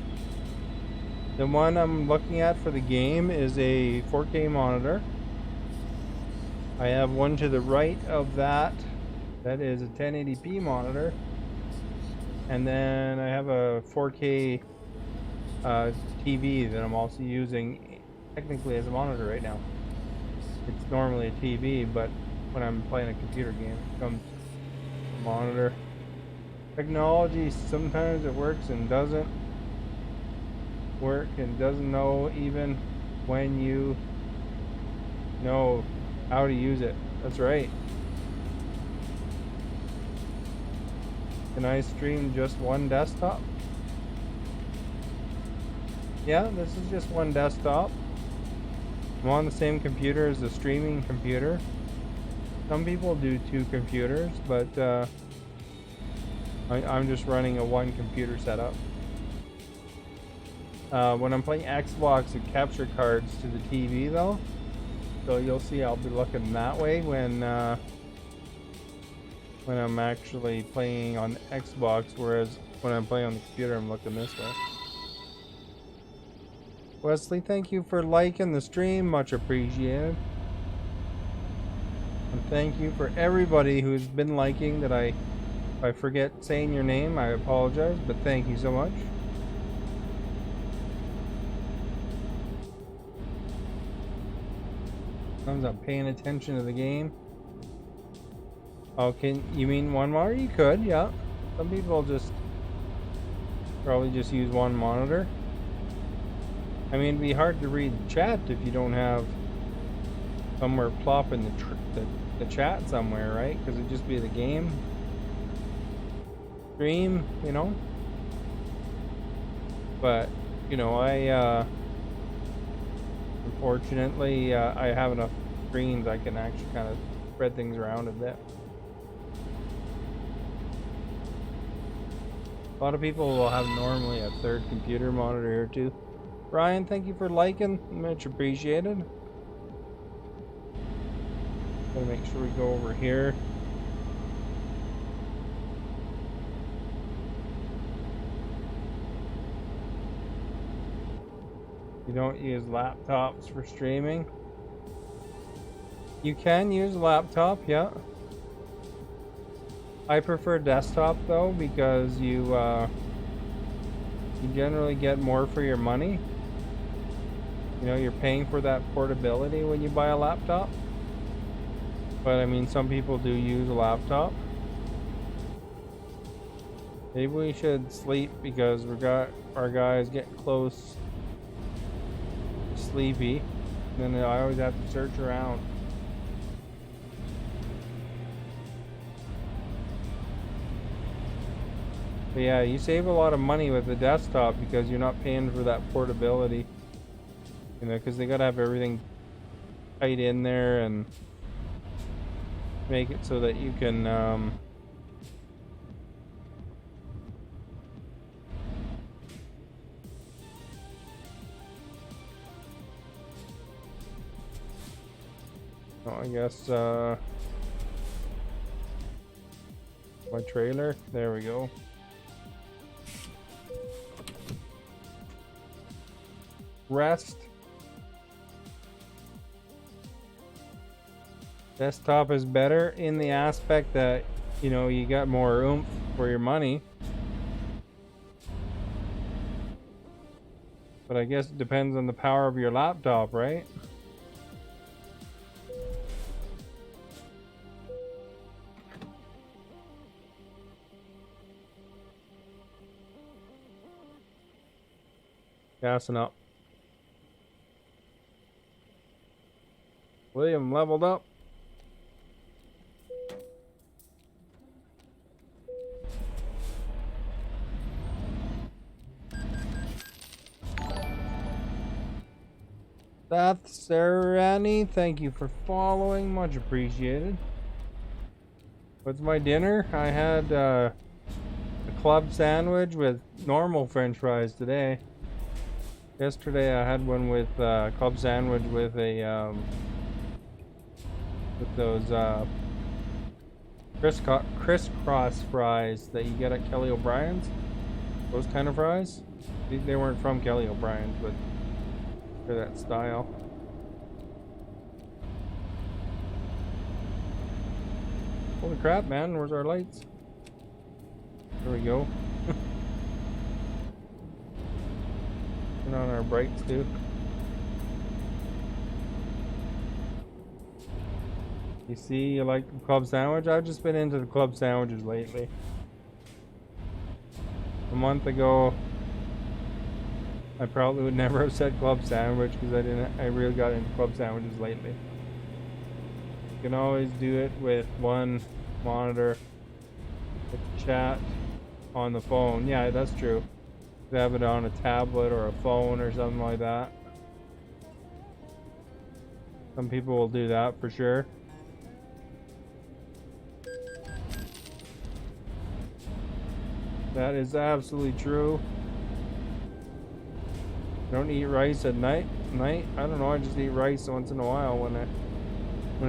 The one I'm looking at for the game is a 4K monitor. I have one to the right of that. That is a 1080p monitor. And then I have a 4K TV that I'm also using technically as a monitor right now. It's normally a TV, but when I'm playing a computer game, it becomes a monitor. Technology, sometimes it works and doesn't work and doesn't know even when you know how to use it. That's right. Can I stream just one desktop? Yeah, this is just one desktop. I'm on the same computer as the streaming computer. Some people do two computers, but I'm just running a one computer setup. When I'm playing Xbox, it capture cards to the TV though, so you'll see I'll be looking that way when I'm actually playing on the Xbox, whereas when I'm playing on the computer, I'm looking this way. Wesley, thank you for liking the stream, much appreciated. And thank you for everybody who's been liking that. If I forget saying your name, I apologize, but thank you so much. Sometimes I'm paying attention to the game. Oh, you mean one monitor? You could, yeah. Some people probably just use one monitor. I mean, it'd be hard to read the chat if you don't have somewhere plopping the chat somewhere, right? Because it'd just be the game stream, you know. But you know, unfortunately I have enough screens I can actually kind of spread things around a bit. A lot of people will have normally a third computer monitor here too. Ryan, thank you for liking, much appreciated. Gotta make sure we go over here. You don't use laptops for streaming? You can use a laptop, yeah. I prefer desktop though, because you generally get more for your money. You know, you're paying for that portability when you buy a laptop. But I mean, some people do use a laptop. Maybe we should sleep because our guys getting close, sleepy. And then I always have to search around. But yeah, you save a lot of money with the desktop because you're not paying for that portability. You know, because they gotta have everything tight in there and make it so that you can I guess my trailer, there we go. Rest. Desktop is better in the aspect that, you know, you got more oomph for your money. But I guess it depends on the power of your laptop, right? Gassing up. William leveled up. Beth Serrani, thank you for following, much appreciated. What's my dinner? I had a club sandwich with normal french fries today. Yesterday I had one with club sandwich with a with those crisscross fries that you get at Kelly O'Brien's. Those kind of fries. They weren't from Kelly O'Brien's, but they're that style. Holy crap, man, where's our lights? There we go. Turn on our brakes too. You see, you like the club sandwich? I've just been into the club sandwiches lately. A month ago, I probably would never have said club sandwich because I really got into club sandwiches lately. You can always do it with one monitor, with chat on the phone. Yeah, that's true. have it on a tablet or a phone or something like that. Some people will do that for sure. That is absolutely true. I don't eat rice at night. I don't know. I just eat rice once in a while when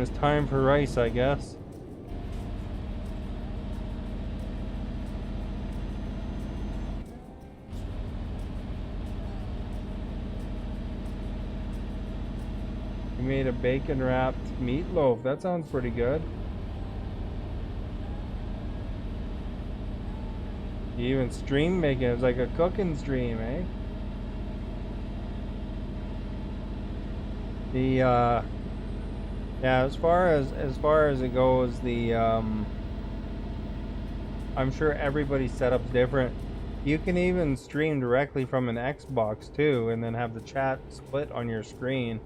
it's time for rice, I guess. We made a bacon wrapped meatloaf. That sounds pretty good. You even stream making it. It's like a cooking stream, eh? The yeah, as far as it goes, the I'm sure everybody's setup's different. You can even stream directly from an Xbox too, and then have the chat split on your screen.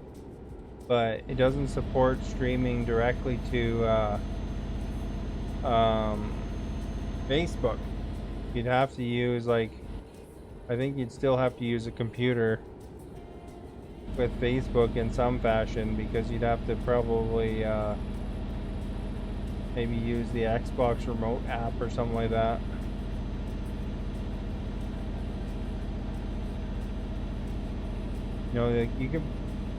But it doesn't support streaming directly to Facebook. You'd have to use, like, I think you'd still have to use a computer with Facebook in some fashion, because you'd have to probably maybe use the Xbox remote app or something like that. You know, you can,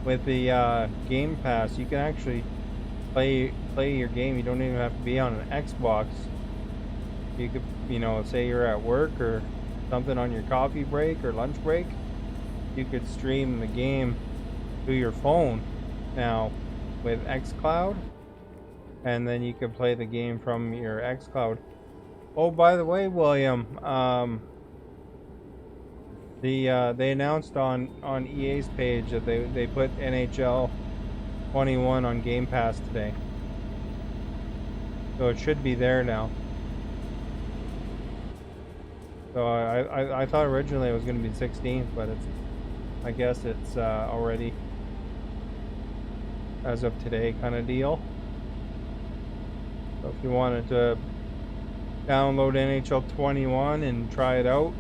with the Game Pass, you can actually play your game. You don't even have to be on an Xbox. You could, you know, say you're at work or something on your coffee break or lunch break, you could stream the game to your phone now with xCloud, and then you could play the game from your xCloud. Oh, by the way, William, they announced on EA's page that they put NHL 21 on Game Pass today, so it should be there now. So I thought originally it was going to be 16th, but I guess it's already as of today kind of deal. So if you wanted to download NHL 21 and try it out,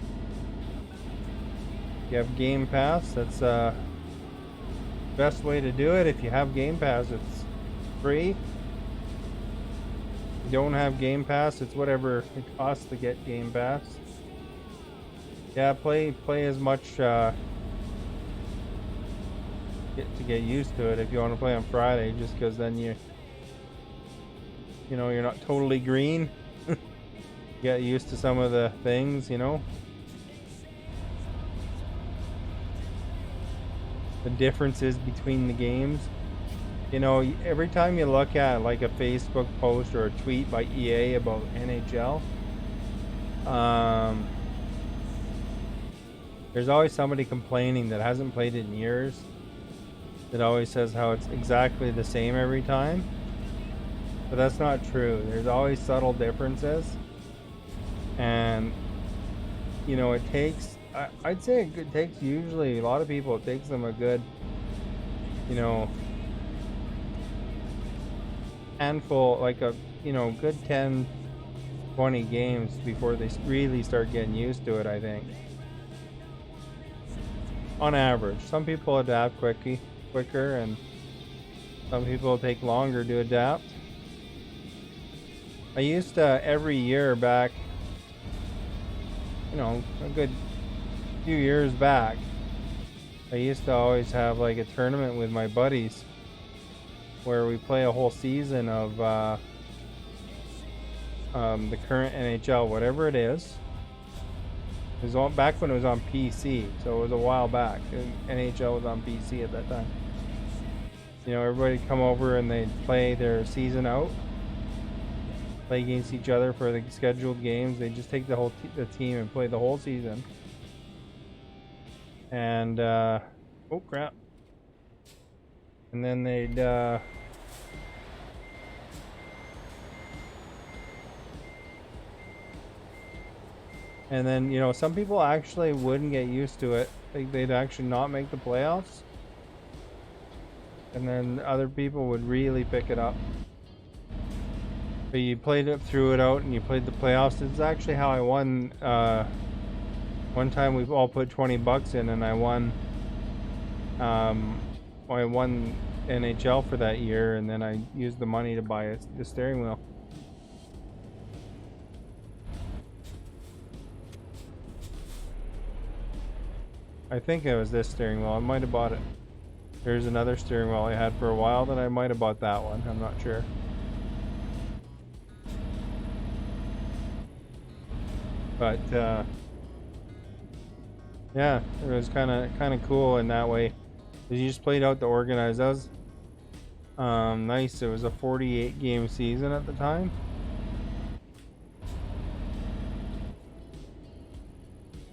you have Game Pass. That's the best way to do it. If you have Game Pass, it's free. If you don't have Game Pass, it's whatever it costs to get Game Pass. Yeah, play as much to get used to it if you want to play on Friday, just because then you know, you're not totally green. Get used to some of the things, you know. The differences between the games. You know, every time you look at like a Facebook post or a tweet by EA about NHL, there's always somebody complaining that hasn't played it in years, that always says how it's exactly the same every time. But that's not true. There's always subtle differences. And, you know, it takes, I'd say it takes usually, a lot of people, it takes them a good, you know, handful, like a, you know, good 10, 20 games before they really start getting used to it, I think. On average. Some people adapt quicker, and some people take longer to adapt. I used to, every year back, you know, a good few years back, I used to always have like a tournament with my buddies where we play a whole season of the current NHL, whatever it is. It was back when it was on PC, so it was a while back. NHL was on PC at that time. You know, everybody'd come over and they'd play their season out, play against each other for the scheduled games. They just take the team and play the whole season. And oh crap! And then they'd and then, you know, some people actually wouldn't get used to it. They'd actually not make the playoffs. And then other people would really pick it up. But you played it, threw it out, and you played the playoffs. This is actually how I won One time we've all put 20 bucks in and I won I won NHL for that year, and then I used the money to buy the steering wheel. I think it was this steering wheel. I might have bought it. There's another steering wheel I had for a while that I might have bought that one. I'm not sure. But yeah, it was kind of cool in that way. You just played out the organized. That was nice. It was a 48 game season at the time.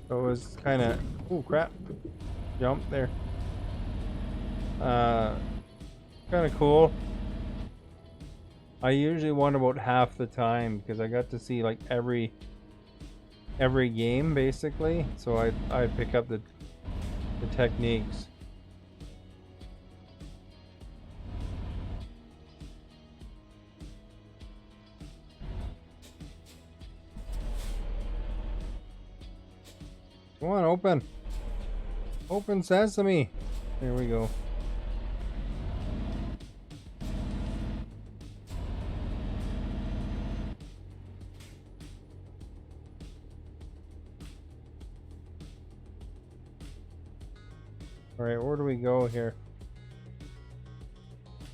So it was kind of, oh crap, jump there. Kind of cool. I usually won about half the time because I got to see like every game basically. So I pick up the techniques. Come on, open. Open sesame. There we go. All right, where do we go here?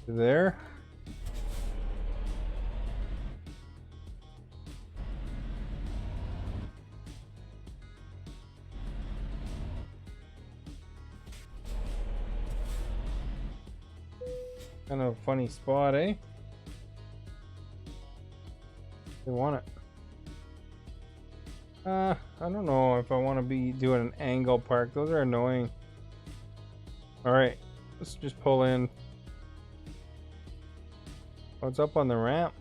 To there? Kind of a funny spot, eh? They want it. I don't know if I want to be doing an angle park. Those are annoying. All right, let's just pull in. What's up on the ramp?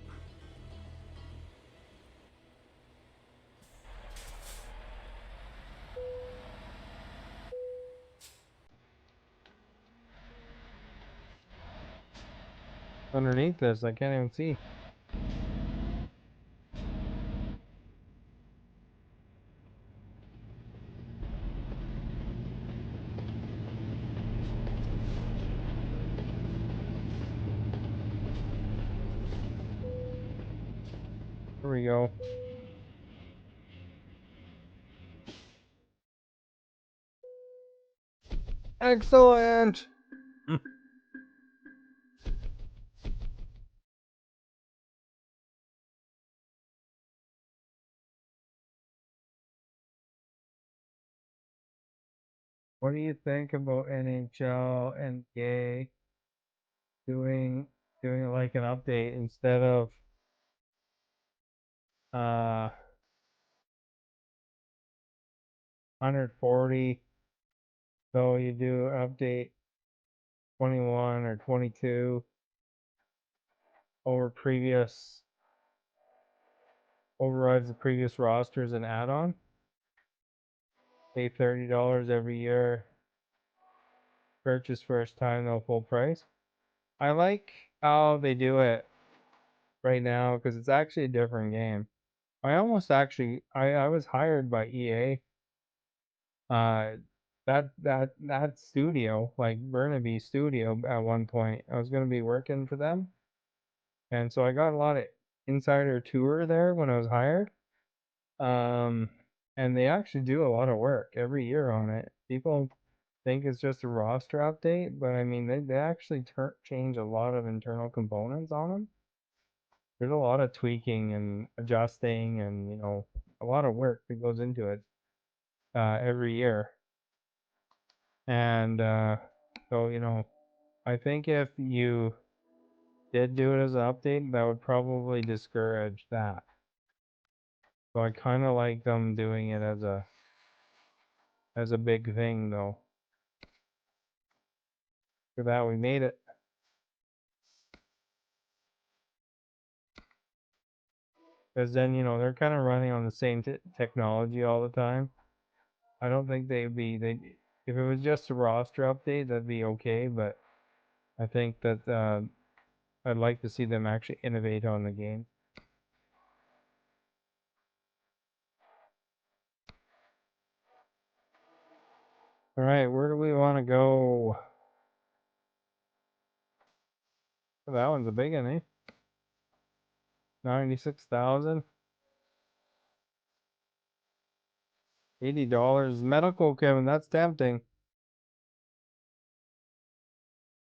Underneath this, I can't even see. Here we go. Excellent. What do you think about NHL and Gay doing like an update instead of 140? So you do update 21 or 22 over previous overrides the previous rosters and add-on. Pay $30 every year. Purchase first time, no full price. I like how they do it right now because it's actually a different game. I almost actually I was hired by EA. That studio, like Burnaby Studio, at one point, I was gonna be working for them, and so I got a lot of insider tour there when I was hired. Um, and they actually do a lot of work every year on it. People think it's just a roster update, but I mean they actually change a lot of internal components on them. There's a lot of tweaking and adjusting, and a lot of work that goes into it every year. And so I think if you did do it as an update, that would probably discourage that. So I kind of like them doing it as a big thing though. For that we made it. Because then they're kind of running on the same technology all the time. I don't think they'd be if it was just a roster update, that'd be okay. But I think that I'd like to see them actually innovate on the game. All right, where do we want to go? That one's a big one, eh? 96,000. $80 medical, Kevin. That's tempting.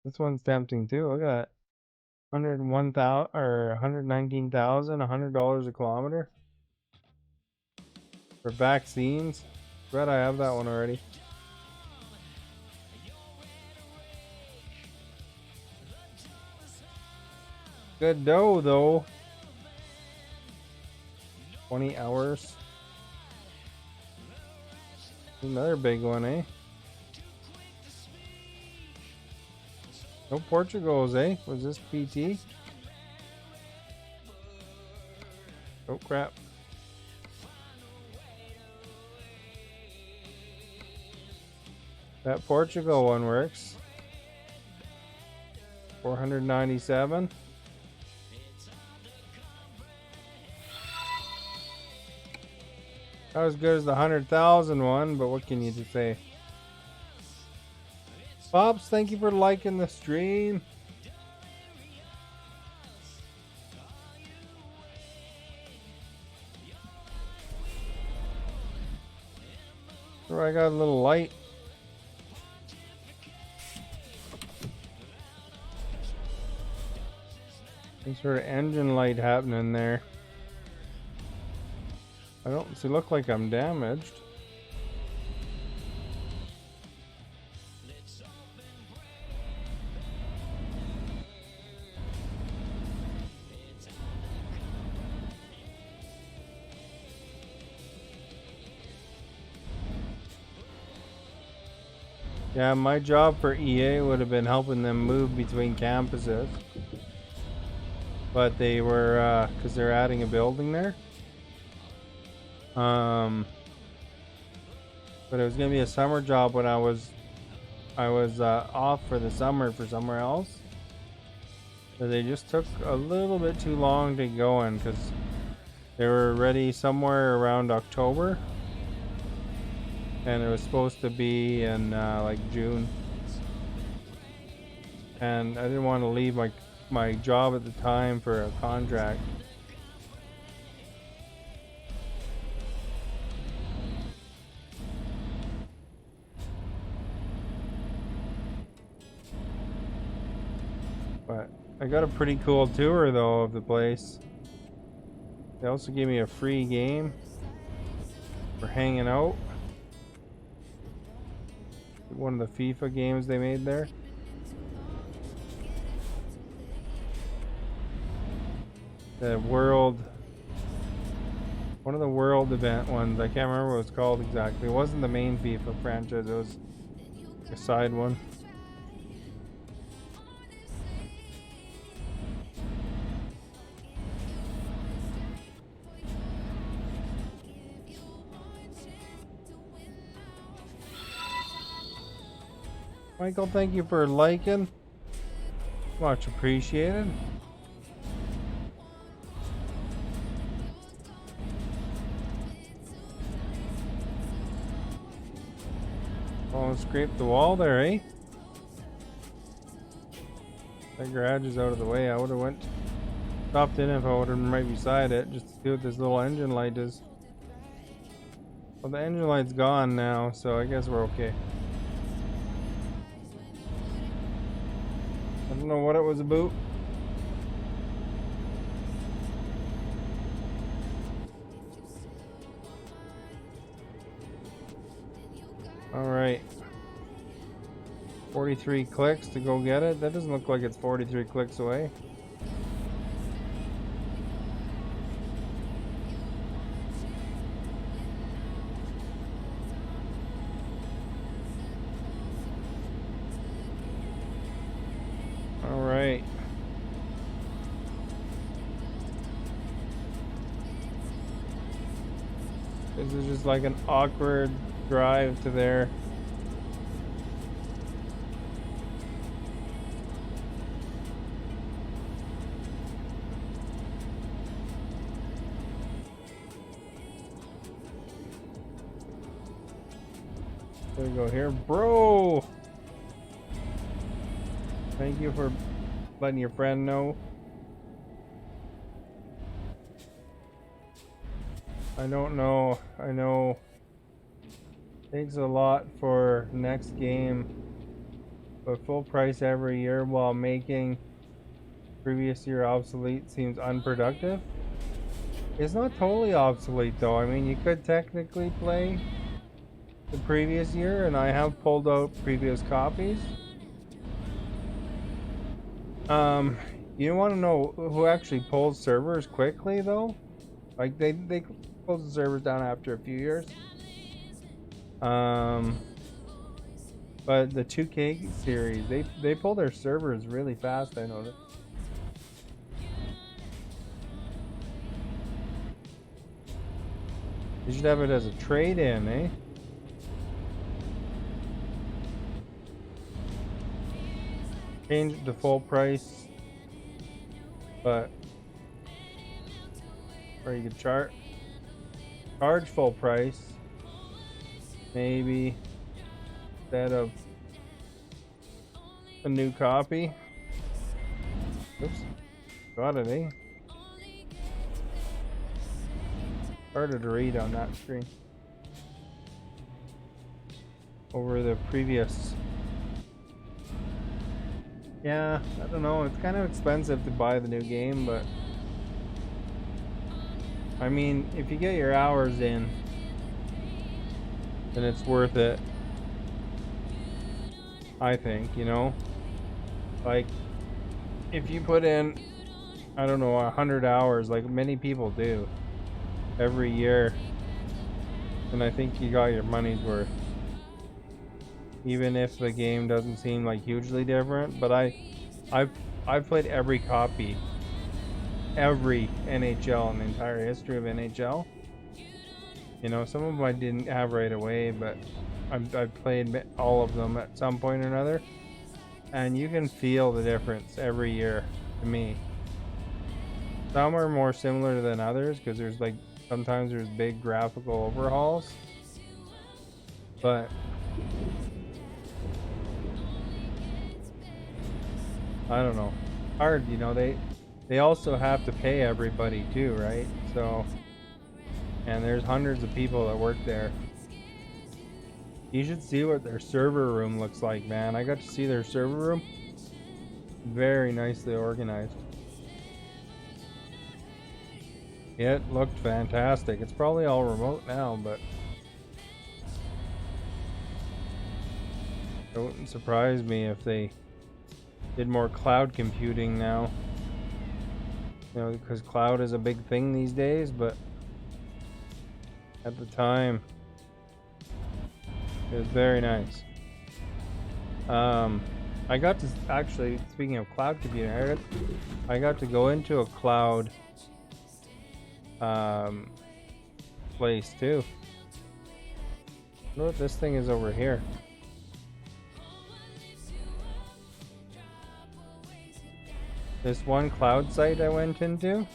This one's tempting too. Look at that. 101,000 or 119,000, $100 a kilometer for vaccines. Bet I have that one already. Good dough though. 20 hours. Another big one, eh? No Portugals, eh? Was this PT? Oh crap. That Portugal one works. 497. Not as good as the 100,000 one, but what can you say? Pops, thank you for liking the stream. So I got a little light. Some sort of engine light happening there. I don't see, look like I'm damaged. Yeah, my job for EA would have been helping them move between campuses. But they were, because they're adding a building there. But it was gonna be a summer job when I was off for the summer for somewhere else. So they just took a little bit too long to go in because they were ready somewhere around October. And it was supposed to be in like June. And I didn't want to leave my job at the time for a contract. But I got a pretty cool tour though of the place. They also gave me a free game for hanging out. One of the FIFA games they made there. The world, one of the world event ones. I can't remember what it's called exactly. It wasn't the main FIFA franchise. It was a side one. Michael, thank you for liking. Much appreciated. Oh, scrape the wall there, eh? That garage is out of the way. I would have stopped in if I would have been right beside it, just to see what this little engine light is. Well, the engine light's gone now, so I guess we're okay. I don't know what it was about. Alright. 43 clicks to go get it. That doesn't look like it's 43 clicks away. Alright. This is just like an awkward drive to there. Gonna go here, bro. Thank you for letting your friend know. I don't know. I know it takes a lot for next game, but full price every year while making previous year obsolete seems unproductive. It's not totally obsolete though. I mean, you could technically play the previous year, and I have pulled out previous copies. You want to know who actually pulls servers quickly though? Like they close the servers down after a few years. But the 2K series, they pull their servers really fast, I noticed. You should have it as a trade-in, eh? Change the full price, but or you could charge full price, maybe, instead of a new copy. Oops, got it, eh? Harder to read on that screen over the previous. Yeah, I don't know, it's kind of expensive to buy the new game, but I mean, if you get your hours in, then it's worth it, I think, you know? Like, if you put in, I don't know, 100 hours, like many people do, every year, and I think you got your money's worth. Even if the game doesn't seem like hugely different, but I've played every copy, every NHL in the entire history of NHL. You know, some of them I didn't have right away, but I've played all of them at some point or another, and you can feel the difference every year to me. Some are more similar than others because there's like sometimes there's big graphical overhauls, but I don't know. Hard, you know, they also have to pay everybody too, right? So, and there's hundreds of people that work there. You should see what their server room looks like, man. I got to see their server room. Very nicely organized. It looked fantastic. It's probably all remote now, but it wouldn't surprise me if they did more cloud computing now. You know, because cloud is a big thing these days, but at the time it was very nice. I got to actually, speaking of cloud computing, I got to go into a cloud place too. I wonder what this thing is over here. This one cloud site I went into,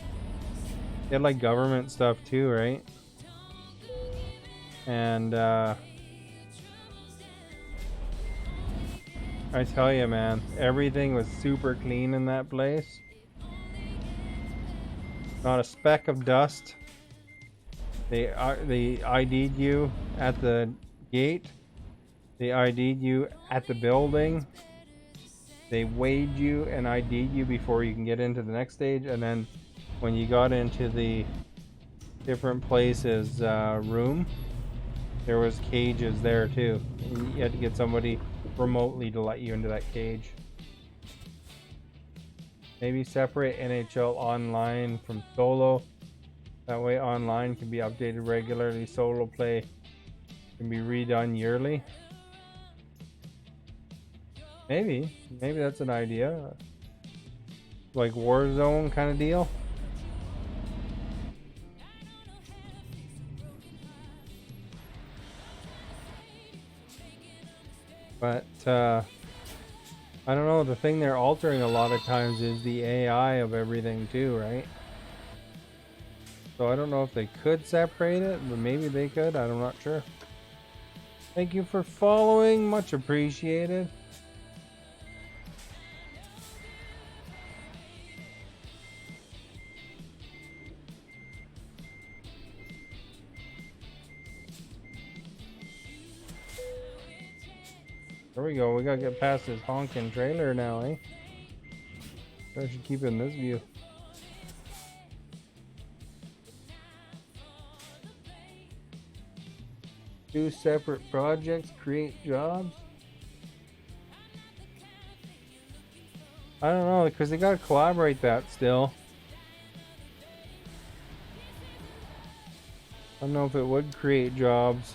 they had like government stuff too, right? And I tell you, man, everything was super clean in that place. Not a speck of dust. They ID'd you at the gate. They ID'd you at the building. They weighed you and ID'd you before you can get into the next stage, and then when you got into the different places room, there was cages there too. You had to get somebody remotely to let you into that cage. Maybe separate NHL online from solo. That way online can be updated regularly. Solo play can be redone yearly. Maybe that's an idea. Like Warzone kind of deal. But I don't know, the thing they're altering a lot of times is the AI of everything too, right? So I don't know if they could separate it, but maybe they could, I'm not sure. Thank you for following. Much appreciated. There we go. We gotta get past this honking trailer now, eh? I should keep in this view. Two separate projects create jobs. I don't know, because they gotta collaborate that still. I don't know if it would create jobs.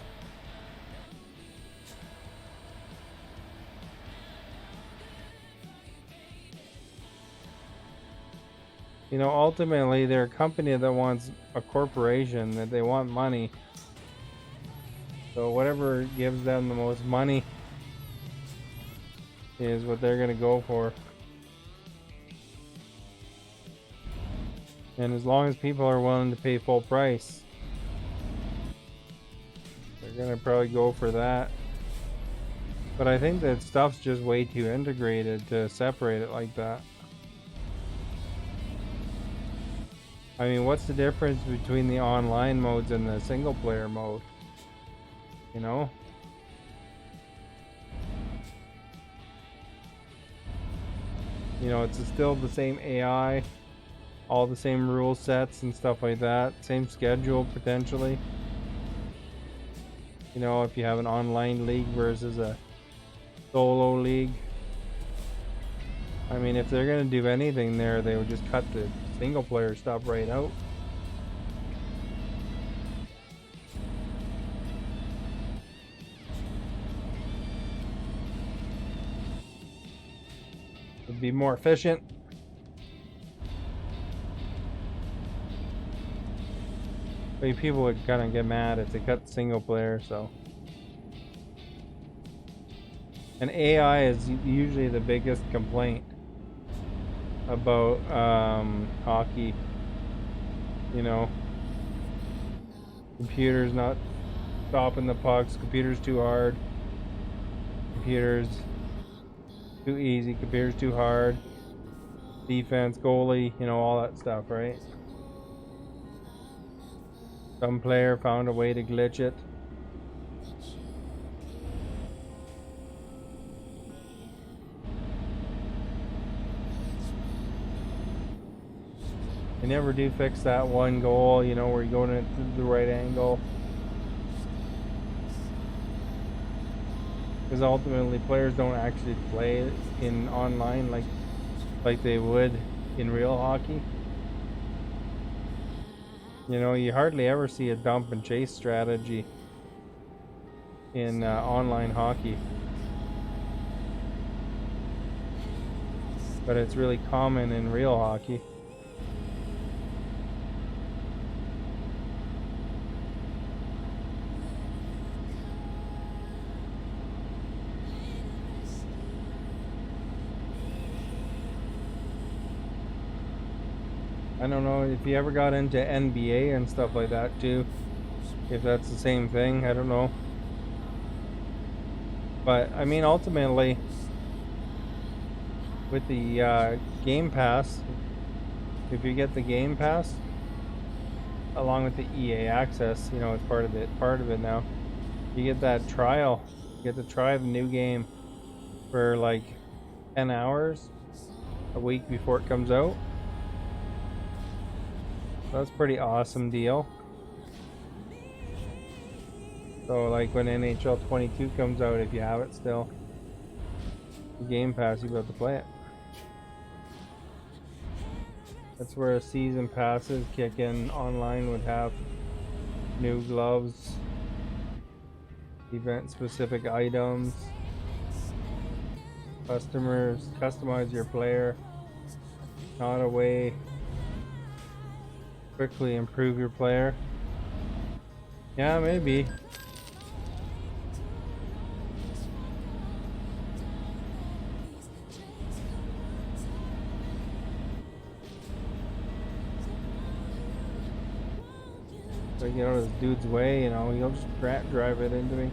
You know, ultimately, they're a company that wants a corporation, that they want money. So whatever gives them the most money is what they're gonna go for. And as long as people are willing to pay full price, they're gonna probably go for that. But I think that stuff's just way too integrated to separate it like that. I mean, what's the difference between the online modes and the single player mode? You know? You know, it's still the same AI, all the same rule sets and stuff like that, same schedule potentially. You know, if you have an online league versus a solo league. I mean, if they're gonna do anything there, they would just cut the single player stuff right out. It'd be more efficient. But people would kind of get mad if they cut the single player, so. And AI is usually the biggest complaint about hockey. You know, computers not stopping the pucks, computers too hard, computers too easy, computers too hard, defense, goalie, you know, all that stuff, right? Some player found a way to glitch it. They never do fix that one goal, you know, where you're going into the right angle. Because ultimately players don't actually play in online like they would in real hockey. You know, you hardly ever see a dump and chase strategy in online hockey. But it's really common in real hockey. I don't know if you ever got into NBA and stuff like that too. If that's the same thing, I don't know. But I mean, ultimately, with the Game Pass, if you get the Game Pass along with the EA Access, you know, it's part of it now. You get that trial. You get to try the new game for like 10 hours a week before it comes out. That's a pretty awesome deal. So like when NHL 22 comes out, if you have it still, the Game Pass, you'll be able to play it. That's where season passes kick in. Online would have new gloves, event specific items, customers, customize your player, not a way quickly improve your player. Yeah, maybe. Like, you know, this dude's way, you know, he'll just drive it into me.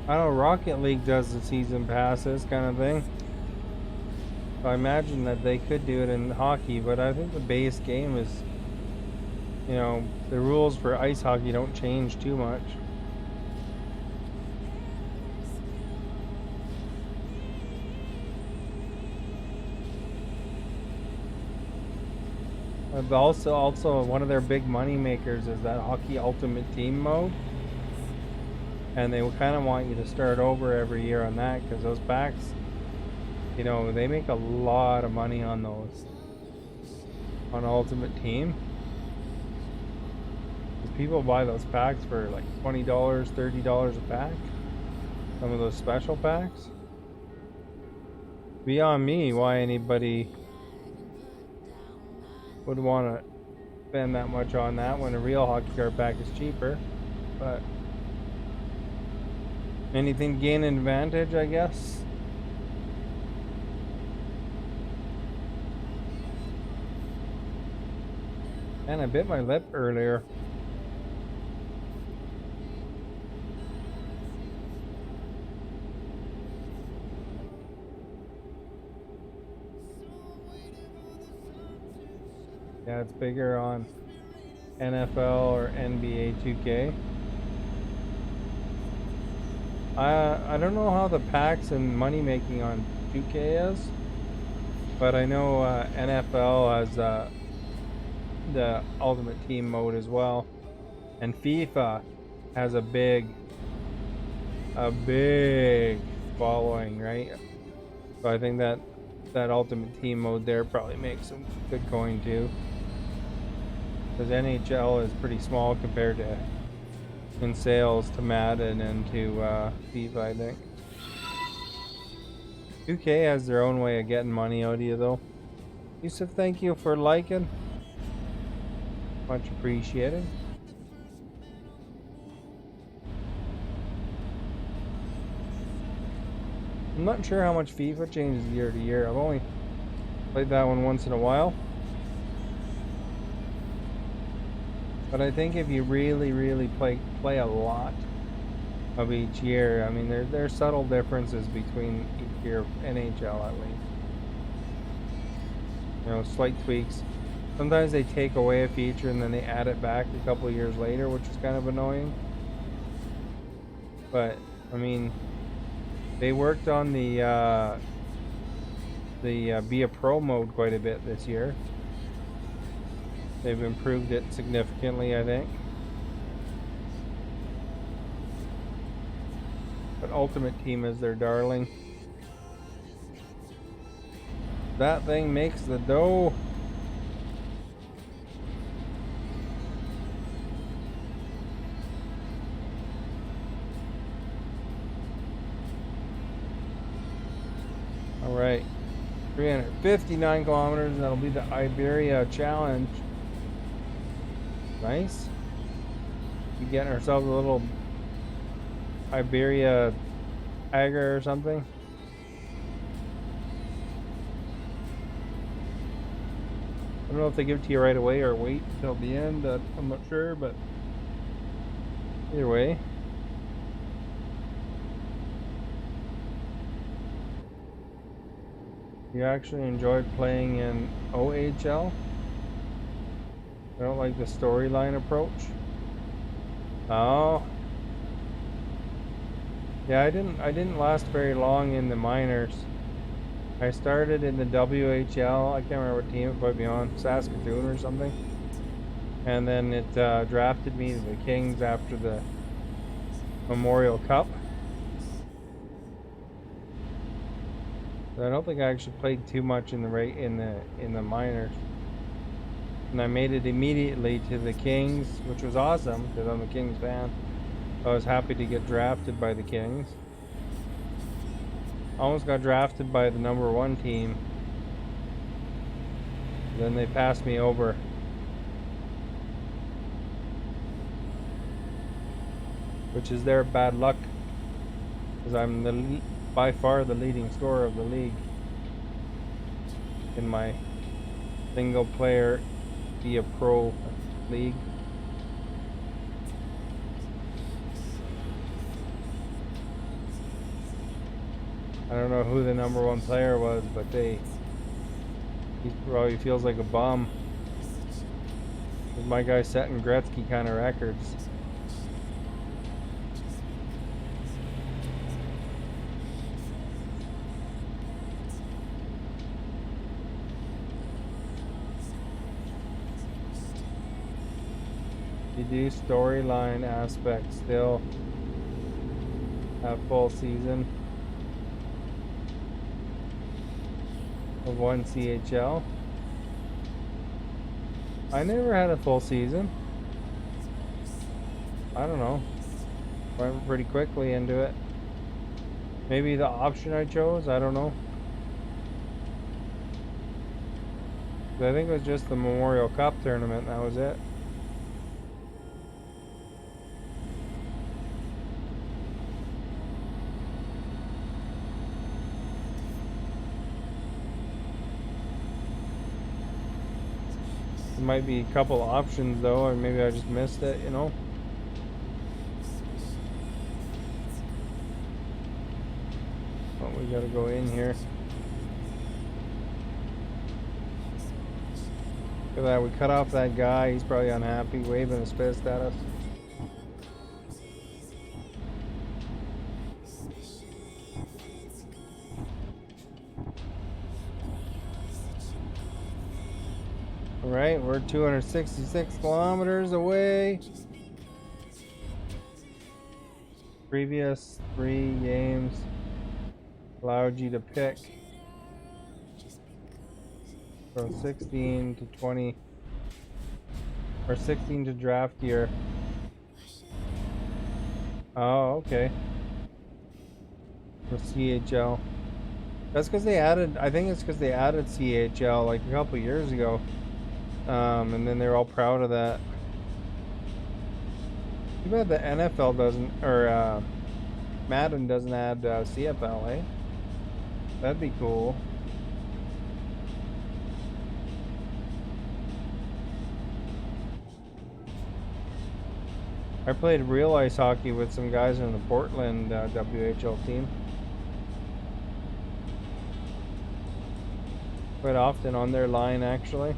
I know Rocket League does the season passes kind of thing. So I imagine that they could do it in hockey, but I think the base game is, you know, the rules for ice hockey don't change too much. Also one of their big money makers is that Hockey Ultimate Team mode, and they kind of want you to start over every year on that because those packs, you know, they make a lot of money on those on Ultimate Team. People buy those packs for like $20, $30 a pack. Some of those special packs. Beyond me, why anybody would want to spend that much on that when a real hockey card pack is cheaper. But anything to gain an advantage, I guess. And I bit my lip earlier. Yeah, it's bigger on NFL or NBA 2K. I don't know how the packs and money making on 2K is, but I know NFL has the Ultimate Team mode as well, and FIFA has a big following, right? So I think that Ultimate Team mode there probably makes some good coin too, because NHL is pretty small compared to in sales to Madden and to FIFA, I think. 2K has their own way of getting money out of you, though. Yusuf, thank you for liking. Much appreciated. I'm not sure how much FIFA changes year to year. I've only played that one once in a while. But I think if you really play a lot of each year, I mean, there's subtle differences between each year of NHL at least. You know, slight tweaks. Sometimes they take away a feature and then they add it back a couple of years later, which is kind of annoying. But I mean, they worked on the Be a Pro mode quite a bit this year. They've improved it significantly, I think. But Ultimate Team is their darling. That thing makes the dough. All right, 359 kilometers, and that'll be the Iberia Challenge. Nice. We're getting ourselves a little Iberia Agra or something. I don't know if they give it to you right away or wait until the end. I'm not sure, but either way. You actually enjoyed playing in OHL? I don't like the storyline approach. Oh. Yeah, I didn't last very long in the minors. I started in the WHL. I can't remember what team it put me on, Saskatoon or something. And then it drafted me to the Kings after the Memorial Cup. But I don't think I actually played too much in the minors. And I made it immediately to the Kings, which was awesome because I'm a Kings fan. I was happy to get drafted by the Kings. Almost got drafted by the #1 team. Then they passed me over. Which is their bad luck, because I'm by far the leading scorer of the league in my single player Be a Pro league. don't know who the #1 player was, but he probably feels like a bum. My guy's setting Gretzky kind of records. You do storyline aspects still have full season of one CHL. I never had a full season. I don't know. Went pretty quickly into it. Maybe the option I chose, I don't know. I think it was just the Memorial Cup tournament, that was it. There might be a couple options though, or maybe I just missed it, you know. Oh, we gotta go in here. Look at that, we cut off that guy. He's probably unhappy, waving his fist at us. Alright, we're 266 kilometers away. Previous 3 games allowed you to pick from 16 to 20, or 16 to draft year. Oh, okay. For CHL. That's because they added, I think it's because they added CHL like a couple years ago. And then they're all proud of that. Too bad the NFL doesn't, or Madden doesn't add CFL, eh? That'd be cool. I played real ice hockey with some guys in the Portland WHL team. Quite often on their line, actually.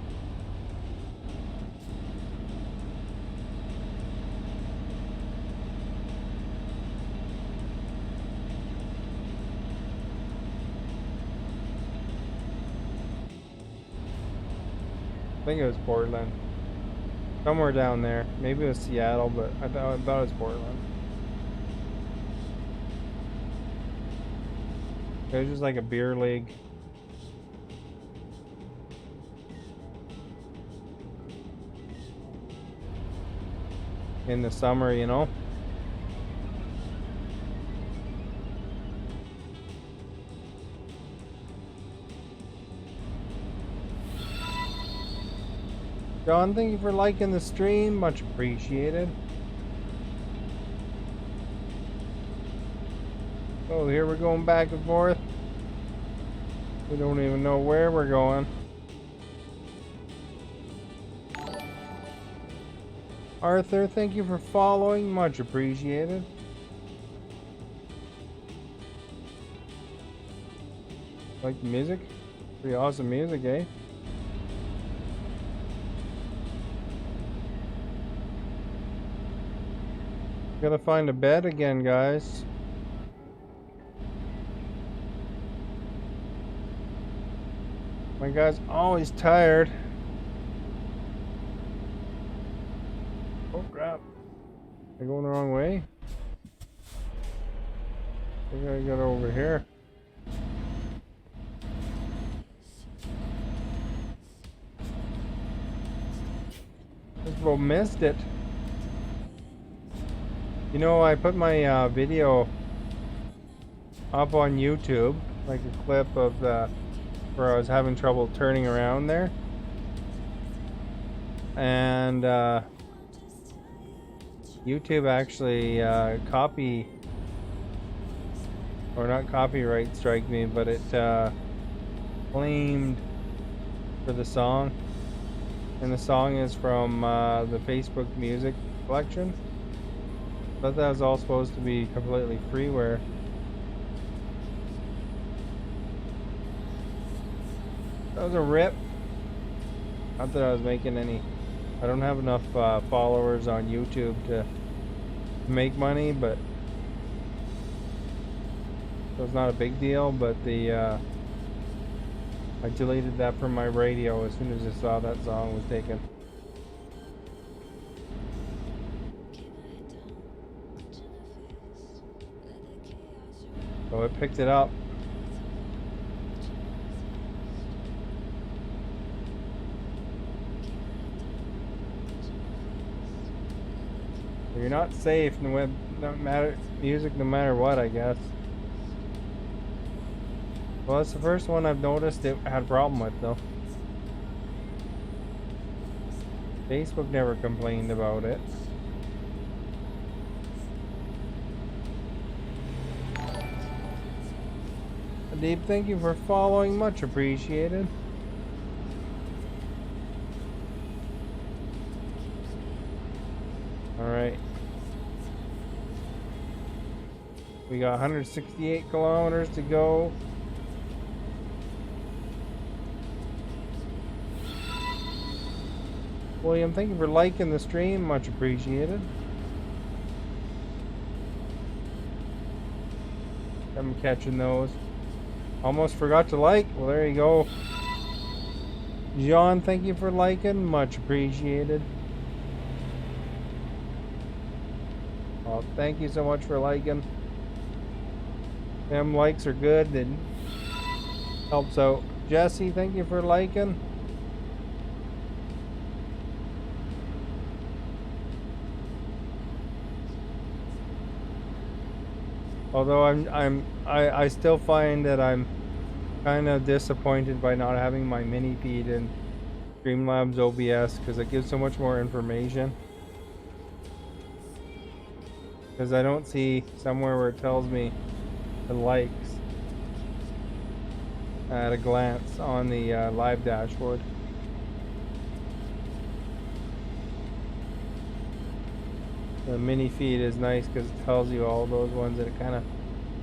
I think it was Portland. Somewhere down there. Maybe it was Seattle, but I thought it was Portland. It was just like a beer league. In the summer, you know? John, thank you for liking the stream. Much appreciated. Oh, here we're going back and forth. We don't even know where we're going. Arthur, thank you for following. Much appreciated. Like the music? Pretty awesome music, eh? Gotta find a bed again, guys. My guy's always tired. Oh crap. Am I going the wrong way? I gotta get over here. This bro missed it. You know, I put my video up on YouTube, like a clip of the where I was having trouble turning around there, and YouTube actually not copyright strike me, but it claimed for the song, and the song is from the Facebook music collection. Thought that was all supposed to be completely freeware. That was a rip. Not that I was making any. I don't have enough followers on YouTube to make money, but so it's not a big deal. But I deleted that from my radio as soon as I saw that song was taken. So it picked it up. You're not safe no matter music, no matter what, I guess. Well, it's the first one I've noticed it had a problem with, though. Facebook never complained about it. Deep, thank you for following, much appreciated. Alright. We got 168 kilometers to go. William, thank you for liking the stream, much appreciated. I'm catching those. Almost forgot to like. Well, there you go. John, thank you for liking, much appreciated. Well, thank you so much for liking. Them likes are good and helps out. Jesse, thank you for liking. Although I still find that I'm kind of disappointed by not having my mini feed in Streamlabs OBS because it gives so much more information. Because I don't see somewhere where it tells me the likes at a glance on the live dashboard. The mini feed is nice because it tells you all those ones and it kind of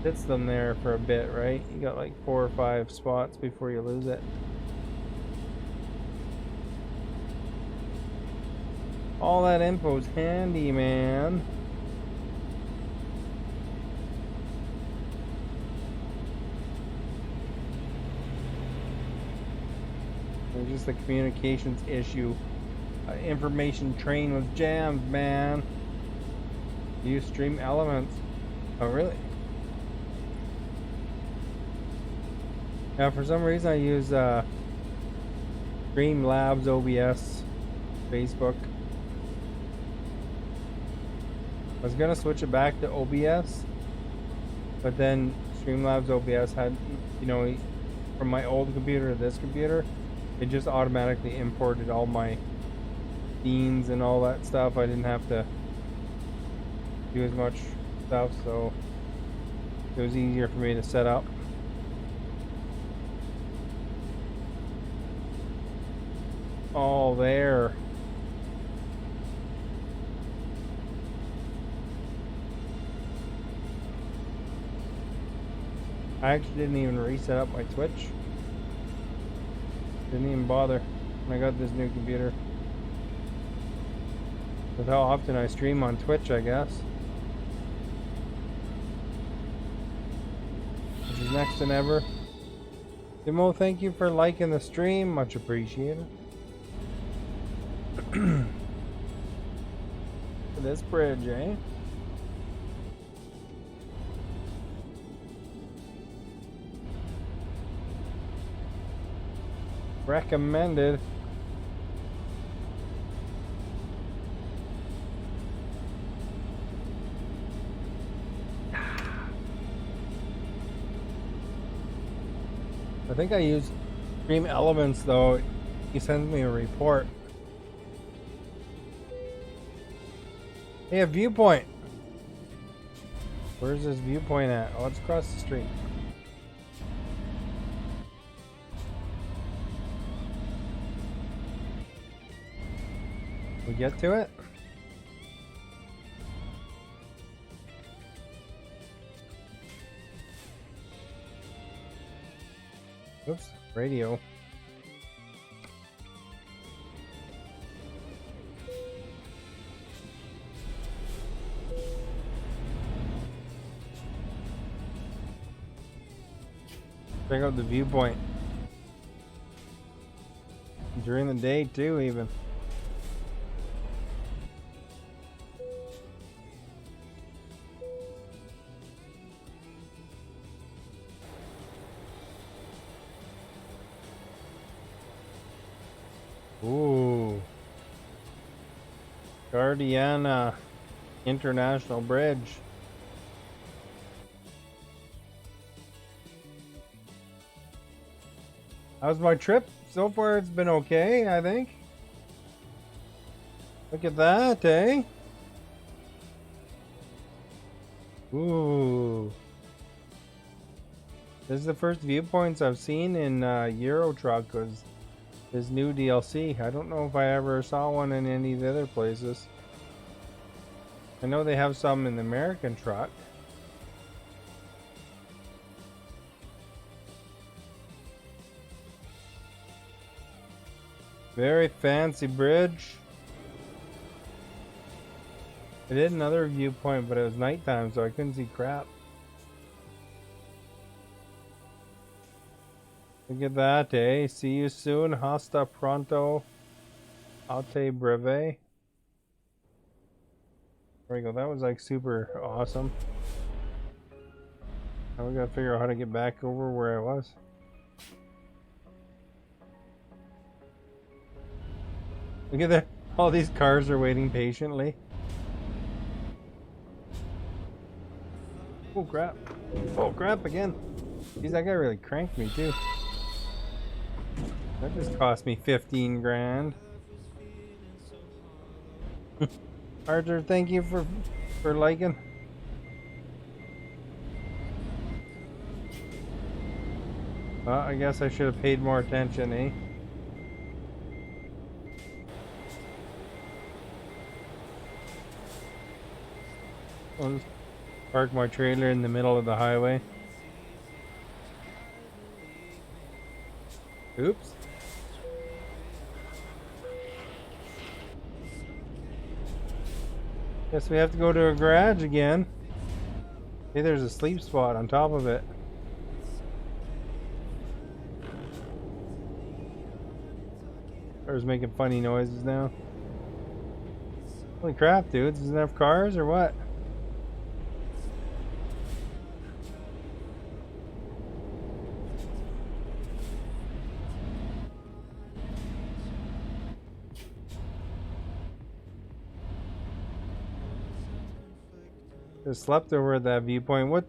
sits them there for a bit, right? You got like 4 or 5 spots before you lose it. All that info's handy, man. It's just the communications issue. Information train was jammed, man. You stream elements. Oh, really? Yeah, for some reason I use Streamlabs OBS Facebook. I was gonna switch it back to OBS, but then Streamlabs OBS had, you know, from my old computer to this computer, it just automatically imported all my scenes and all that stuff. I didn't have to do as much stuff, so it was easier for me to set up. All there. I actually didn't even reset up my Twitch. Didn't even bother when I got this new computer. With how often I stream on Twitch, I guess. Which is next to never. Dimo, thank you for liking the stream. Much appreciated. For this bridge, eh? Recommended. I think I use Stream Elements though. He sends me a report. Hey, a viewpoint. Where's this viewpoint at? Oh, it's across the street. We get to it? Oops, radio. Check out the viewpoint. During the day too, even. Ooh. Guardiana International Bridge. How's my trip? So far it's been okay, I think. Look at that, eh? Ooh. This is the first viewpoints I've seen in Euro Truck was his new DLC. I don't know if I ever saw one in any of the other places. I know they have some in the American truck. Very fancy bridge. I did another viewpoint, but it was nighttime, so I couldn't see crap. Look at that, eh? See you soon. Hasta pronto. Ate breve. There we go. That was like super awesome. Now we gotta figure out how to get back over where I was. Look at that. All these cars are waiting patiently. Oh crap. Oh crap again. Geez, that guy really cranked me too. That just cost me 15 grand. Arthur, thank you for liking. Well, I guess I should have paid more attention, eh? I'll just park my trailer in the middle of the highway. Oops. Guess we have to go to a garage again. Hey, there's a sleep spot on top of it. Car's making funny noises now. Holy crap, dudes. Is there enough cars or what? Just slept over at that viewpoint. What?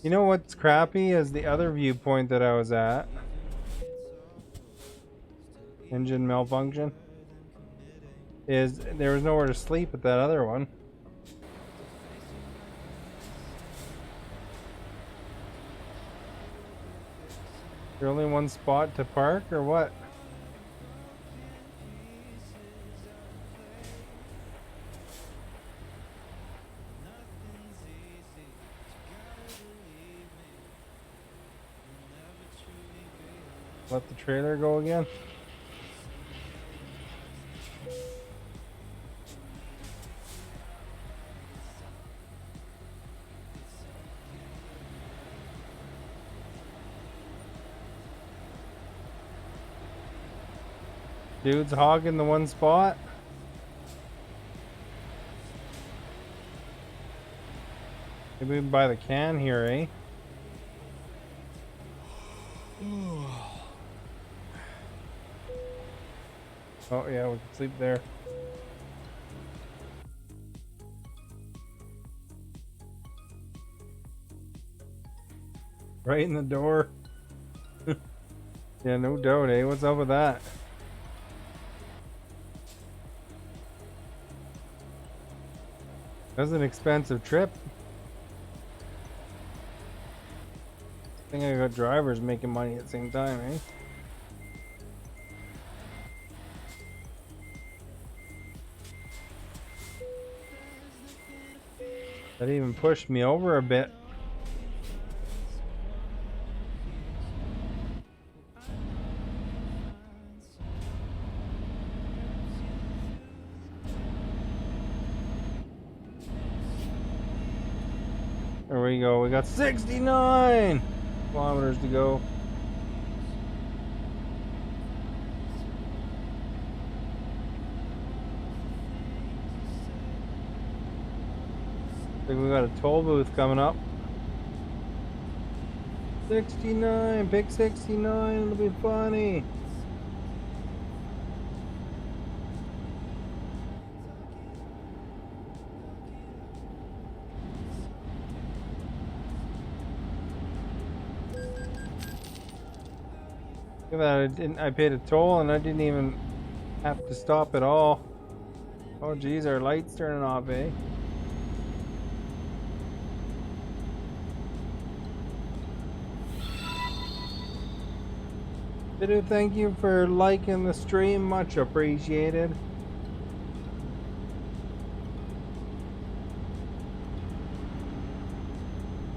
You know what's crappy is the other viewpoint that I was at. Engine malfunction. Is there was nowhere to sleep at that other one. There only one spot to park or what? Let the trailer go again. Dude's hogging the one spot. Maybe we can buy the can here, eh? Oh yeah, we can sleep there. Right in the door. Yeah, no doubt, eh? What's up with that? That's an expensive trip. I think I got drivers making money at the same time, eh? That even pushed me over a bit. There we go. We got 69 kilometers to go. think we got a toll booth coming up. 69, pick 69, it'll be funny. Look at that, I paid a toll and I didn't even have to stop at all. Oh geez, our light's turning off, eh? Bidu, thank you for liking the stream, much appreciated.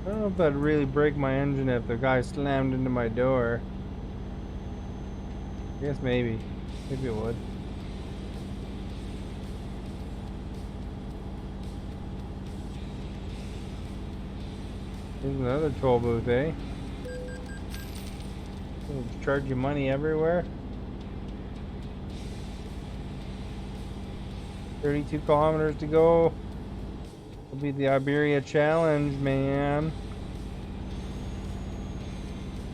I don't know if that'd really break my engine if the guy slammed into my door. I guess maybe. Maybe it would. Here's another toll booth, eh? They'll charge you money everywhere. 32 kilometers to go. Will be the Iberia Challenge, man.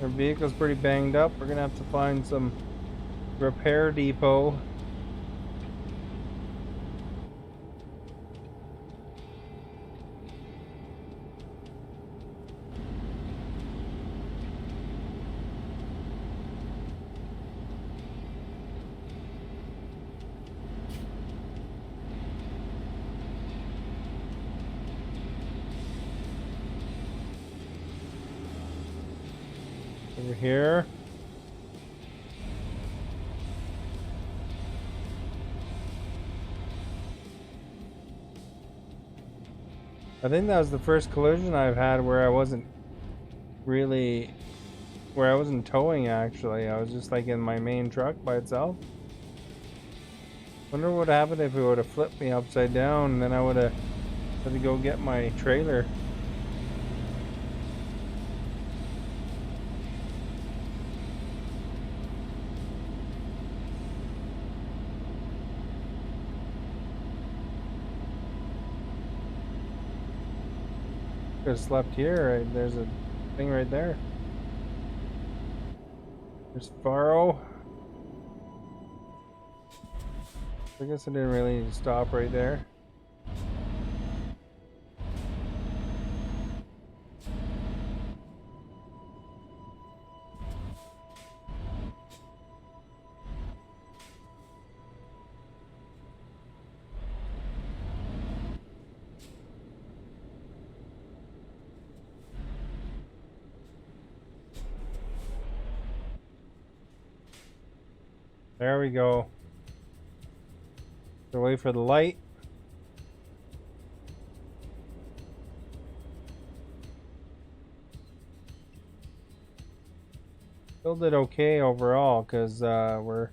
Our vehicle's pretty banged up. We're gonna have to find some repair depot. Over here. I think that was the first collision I've had where I wasn't towing actually. I was just like in my main truck by itself. Wonder what happened if it would have flipped me upside down and then I would have had to go get my trailer. Could have slept here. Right? There's a thing right there. There's Faro. I guess I didn't really need to stop right there. There we go. So wait for the light. Still did okay overall because we're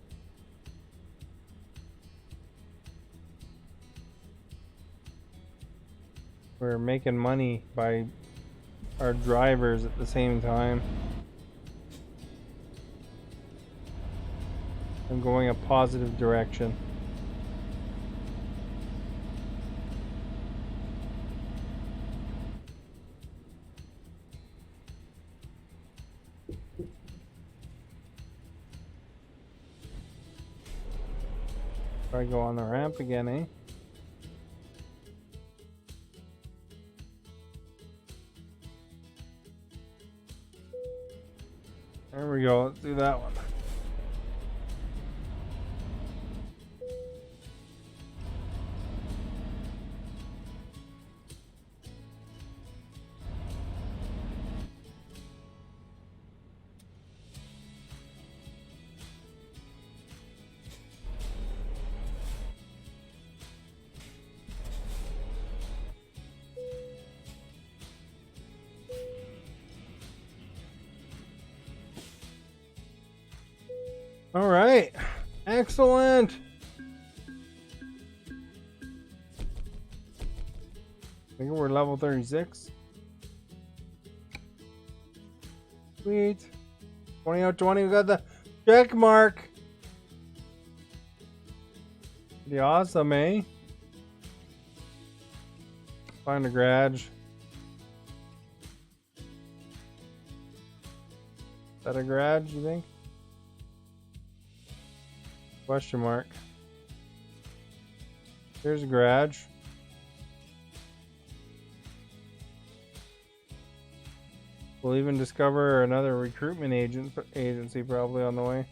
making money by our drivers at the same time. I'm going a positive direction. Try to go on the ramp again, eh? There we go, let's do that one. All right, excellent. I think we're level 36. Sweet. 20 out 20, we got the check mark. Pretty awesome, eh? Find a garage. Is that a garage, you think? Question mark. Here's a garage. We'll even discover another recruitment agency probably on the way.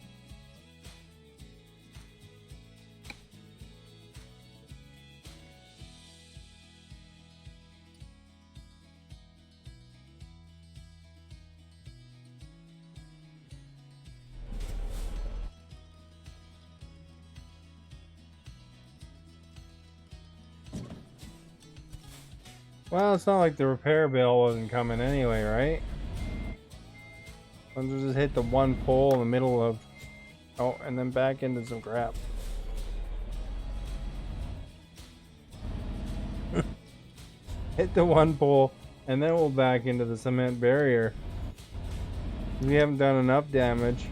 Well, it's not like the repair bill wasn't coming anyway, right? Let's just hit the one pole in the middle of... Oh, and then back into some crap. Hit the one pole, and then we'll back into the cement barrier. We haven't done enough damage.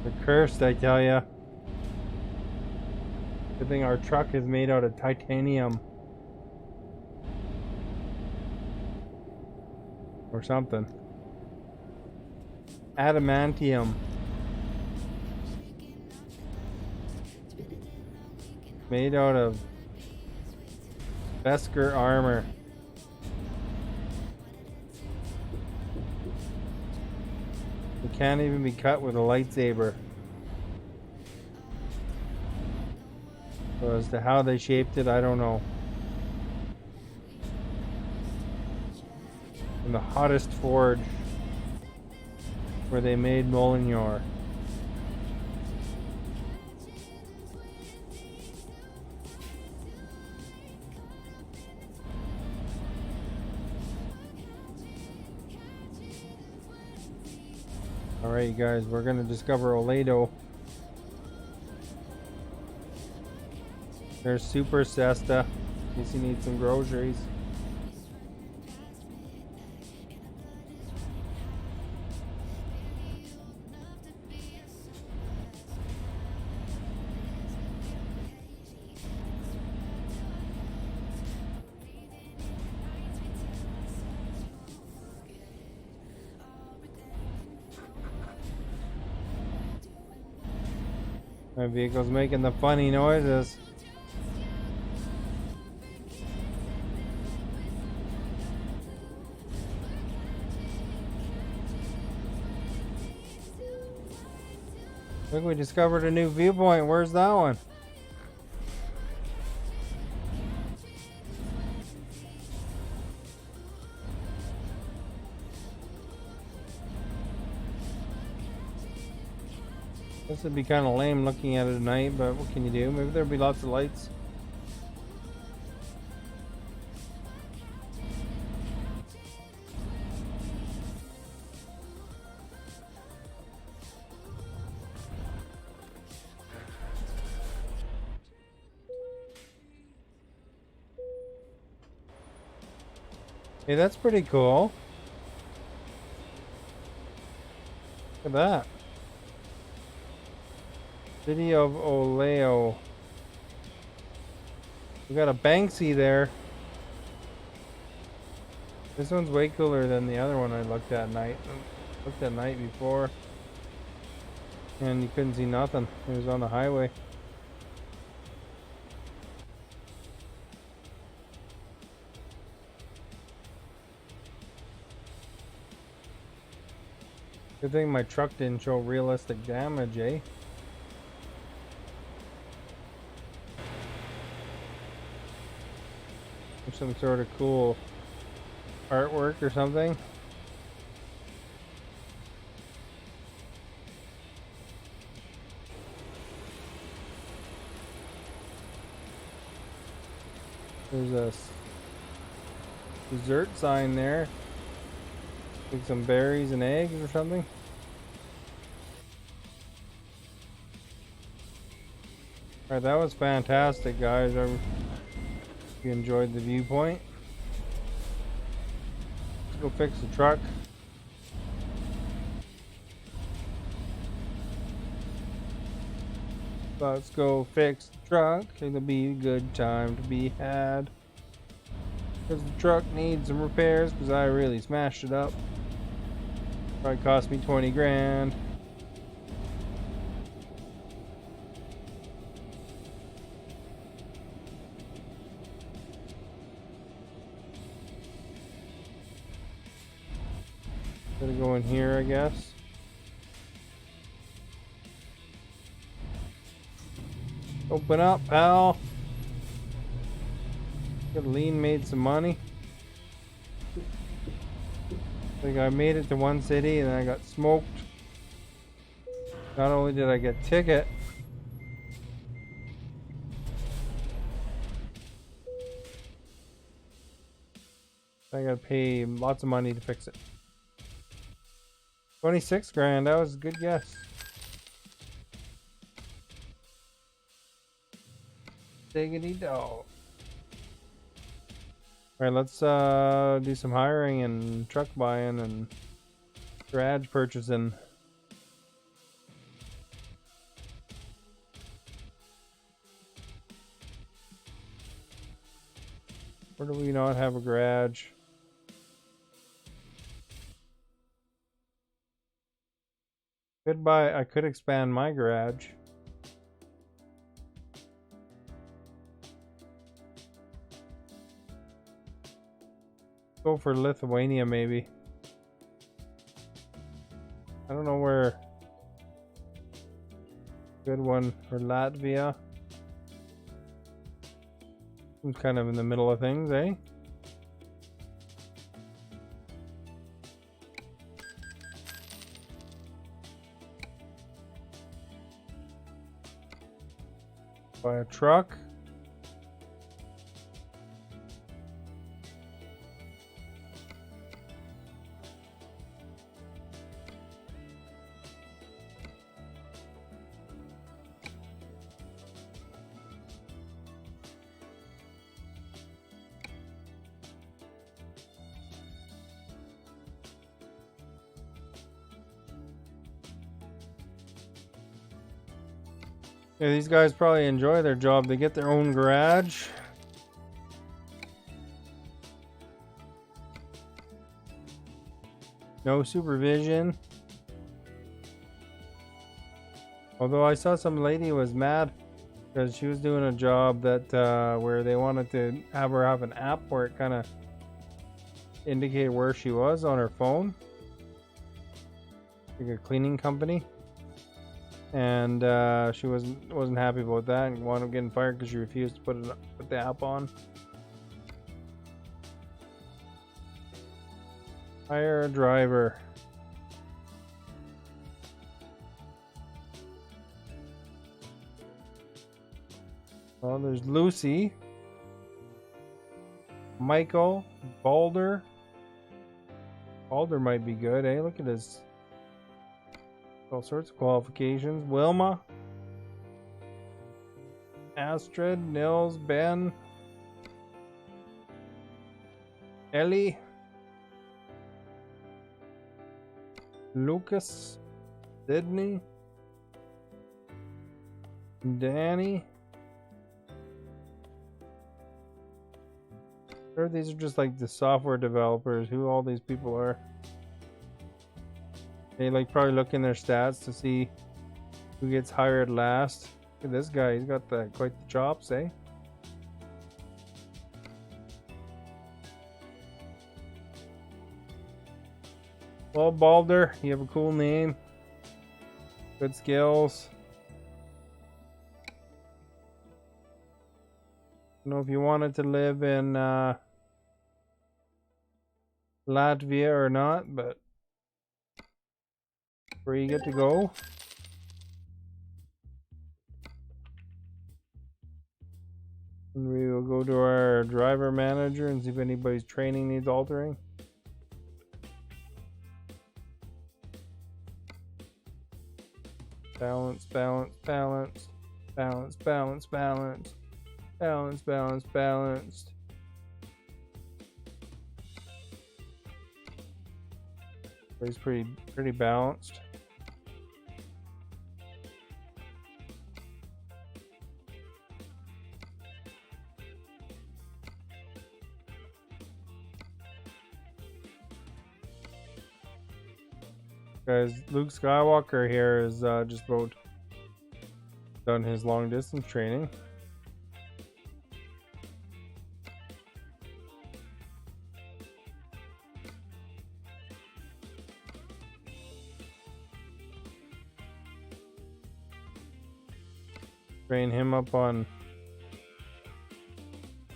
They're cursed, I tell ya. Good thing our truck is made out of titanium. Or something. Adamantium. Made out of Beskar armor. It can't even be cut with a lightsaber. So as to how they shaped it, I don't know. In the hottest forge where they made Molignor. Alright, you guys, we're gonna discover Oledo. There's Super Cesta, in case you need some groceries. My vehicle's making the funny noises. Look, we discovered a new viewpoint. Where's that one? This would be kind of lame looking at it at night, but what can you do? Maybe there'll be lots of lights. Hey, that's pretty cool. Look at that. City of Oleo. We got a Banksy there. This one's way cooler than the other one I looked at night before. And you couldn't see nothing. It was on the highway. Good thing my truck didn't show realistic damage, eh? Some sort of cool artwork or something. There's a dessert sign there. Like some berries and eggs or something. Alright, that was fantastic, guys. You enjoyed the viewpoint. Let's go fix the truck. Let's go fix the truck. It'll be a good time to be had. Because the truck needs some repairs because I really smashed it up. Probably cost me 20 grand. Gotta go in here, I guess. Open up, pal. Good lean made some money. I think I made it to one city and I got smoked. Not only did I get ticket, I gotta pay lots of money to fix it. 26 grand, that was a good guess. Diggity dog. Alright, let's do some hiring and truck buying and garage purchasing. Where do we not have a garage? I could expand my garage. Go for Lithuania, maybe. I don't know where. Good one for Latvia. Seems kind of in the middle of things, eh? Buy a truck. Yeah, these guys probably enjoy their job. They get their own garage. No supervision. Although I saw some lady was mad because she was doing a job that where they wanted to have her have an app where it kind of indicated where she was on her phone. Like a cleaning company. And she wasn't happy about that and wound up getting fired because she refused to put the app on. Hire a driver. Well, there's Lucy, Michael, Balder. Balder might be good, eh? Look at his. All sorts of qualifications. Wilma, Astrid, Nils, Ben, Ellie, Lucas, Sydney, Danny. Sure, these are just like the software developers. Who all these people are? They like probably look in their stats to see who gets hired last. Look at this guy, he's got quite the chops, eh? Well, Balder, you have a cool name. Good skills. I don't know if you wanted to live in Latvia or not, but where you get to go. And we will go to our driver manager and see if anybody's training needs altering. Balance, balance, balance, balance, balance, balance, balance, balance, balanced. He's pretty balanced. Guys, Luke Skywalker here is just about done his long distance training. Train him up on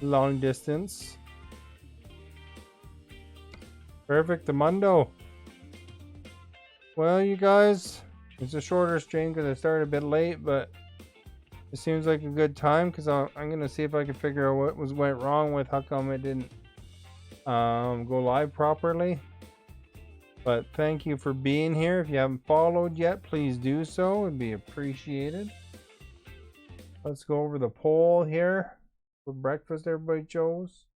long distance. Perfect, the Mundo. Well, you guys, it's a shorter stream because I started a bit late, but it seems like a good time because I'm gonna see if I can figure out what went wrong with how come it didn't go live properly. But thank you for being here. If you haven't followed yet, please do so. It'd be appreciated. Let's go over the poll here for breakfast everybody chose.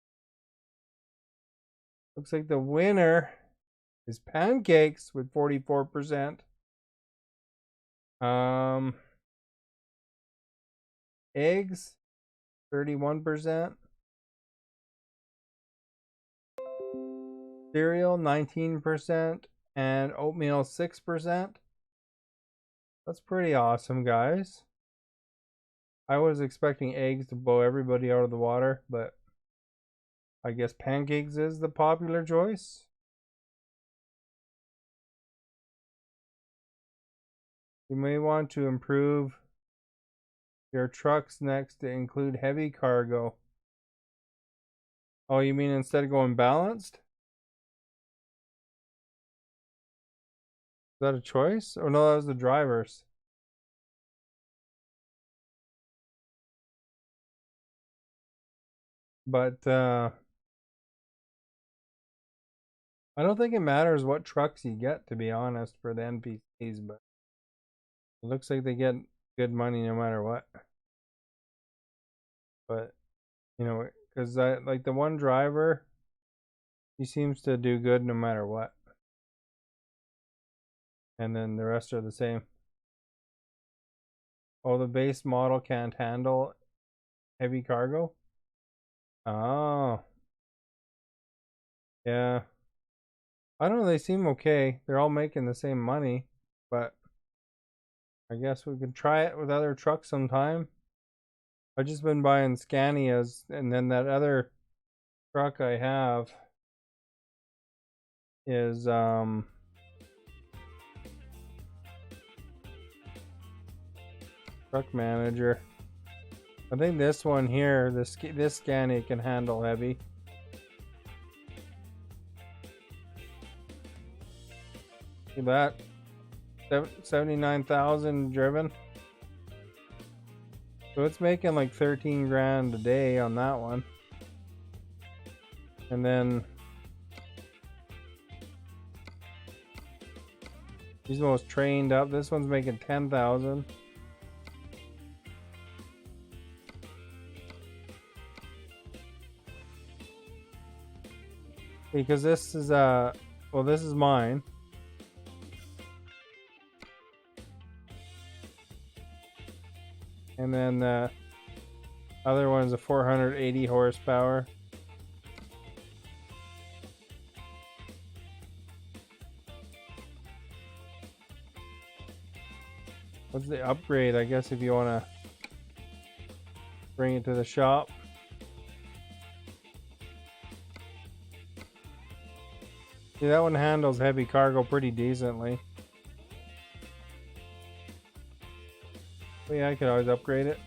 Looks like the winner is pancakes with 44%. Eggs 31%. Cereal 19% and oatmeal 6%. That's pretty awesome, guys. I was expecting eggs to blow everybody out of the water, but I guess pancakes is the popular choice. You may want to improve your trucks next to include heavy cargo. Oh, you mean instead of going balanced? Is that a choice? Or no, that was the drivers. But I don't think it matters what trucks you get, to be honest, for the NPCs, but it looks like they get good money no matter what. But, you know, because like the one driver, he seems to do good no matter what. And then the rest are the same. Oh, the base model can't handle heavy cargo? Oh. Yeah. I don't know, they seem okay. They're all making the same money, but I guess we could try it with other trucks sometime. I've just been buying Scanias, and then that other truck I have is truck manager. I think this one here, this Scania can handle heavy. See that? 79,000 driven. So it's making like 13 grand a day on that one. And then he's the most trained up. This one's making 10,000. Because this is well, this is mine. And then the other one's a 480 horsepower. What's the upgrade? I guess if you want to bring it to the shop. See, that one handles heavy cargo pretty decently. But yeah, I could always upgrade it.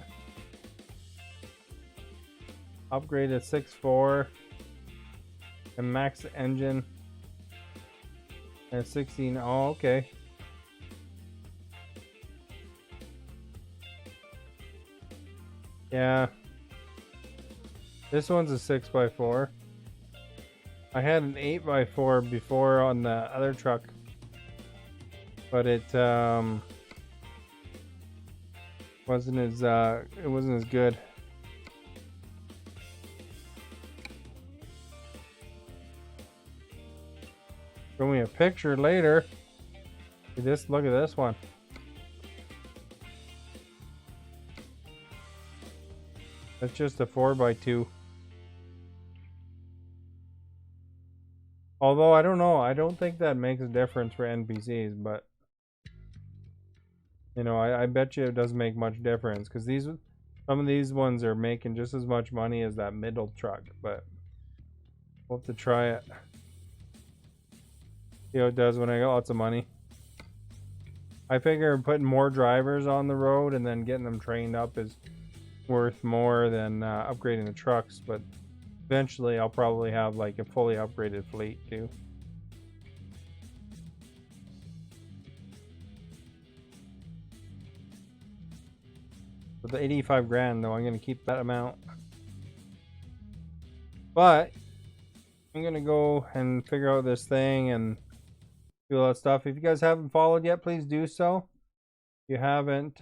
Upgrade to 6.4 and max engine and 16. Oh, okay. Yeah. This one's a 6x4. I had an 8x4 before on the other truck, but it wasn't as good. Show me a picture later. Look at this one. That's just a 4x2. Although I don't know, I don't think that makes a difference for NPCs, but you know, I bet you it doesn't make much difference because some of these ones are making just as much money as that middle truck, but we'll have to try it. See how it does when I got lots of money. I figure putting more drivers on the road and then getting them trained up is worth more than upgrading the trucks, but eventually I'll probably have like a fully upgraded fleet too. With the 85 grand though, I'm going to keep that amount. But I'm going to go and figure out this thing and do all that stuff. If you guys haven't followed yet, please do so. If you haven't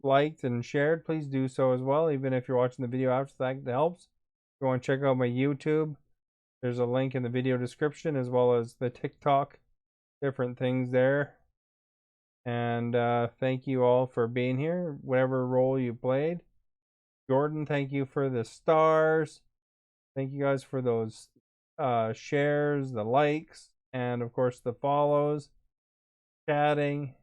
liked and shared, please do so as well, even if you're watching the video after the fact. That helps. If you want to check out my YouTube, there's a link in the video description, as well as the TikTok, different things there. And thank you all for being here, whatever role you played. Jordan, thank you for the stars. Thank you guys for those shares, the likes, and of course the follows, chatting,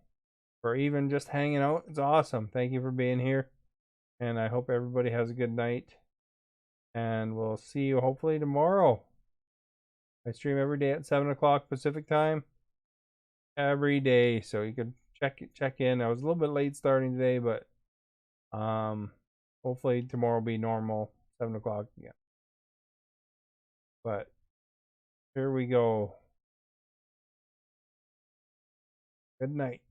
or even just hanging out. It's awesome. Thank you for being here. And I hope everybody has a good night. And we'll see you hopefully tomorrow. I stream every day at 7 o'clock Pacific time. Every day. So you could check in. I was a little bit late starting today, but hopefully tomorrow will be normal, 7 o'clock again. But here we go. Good night.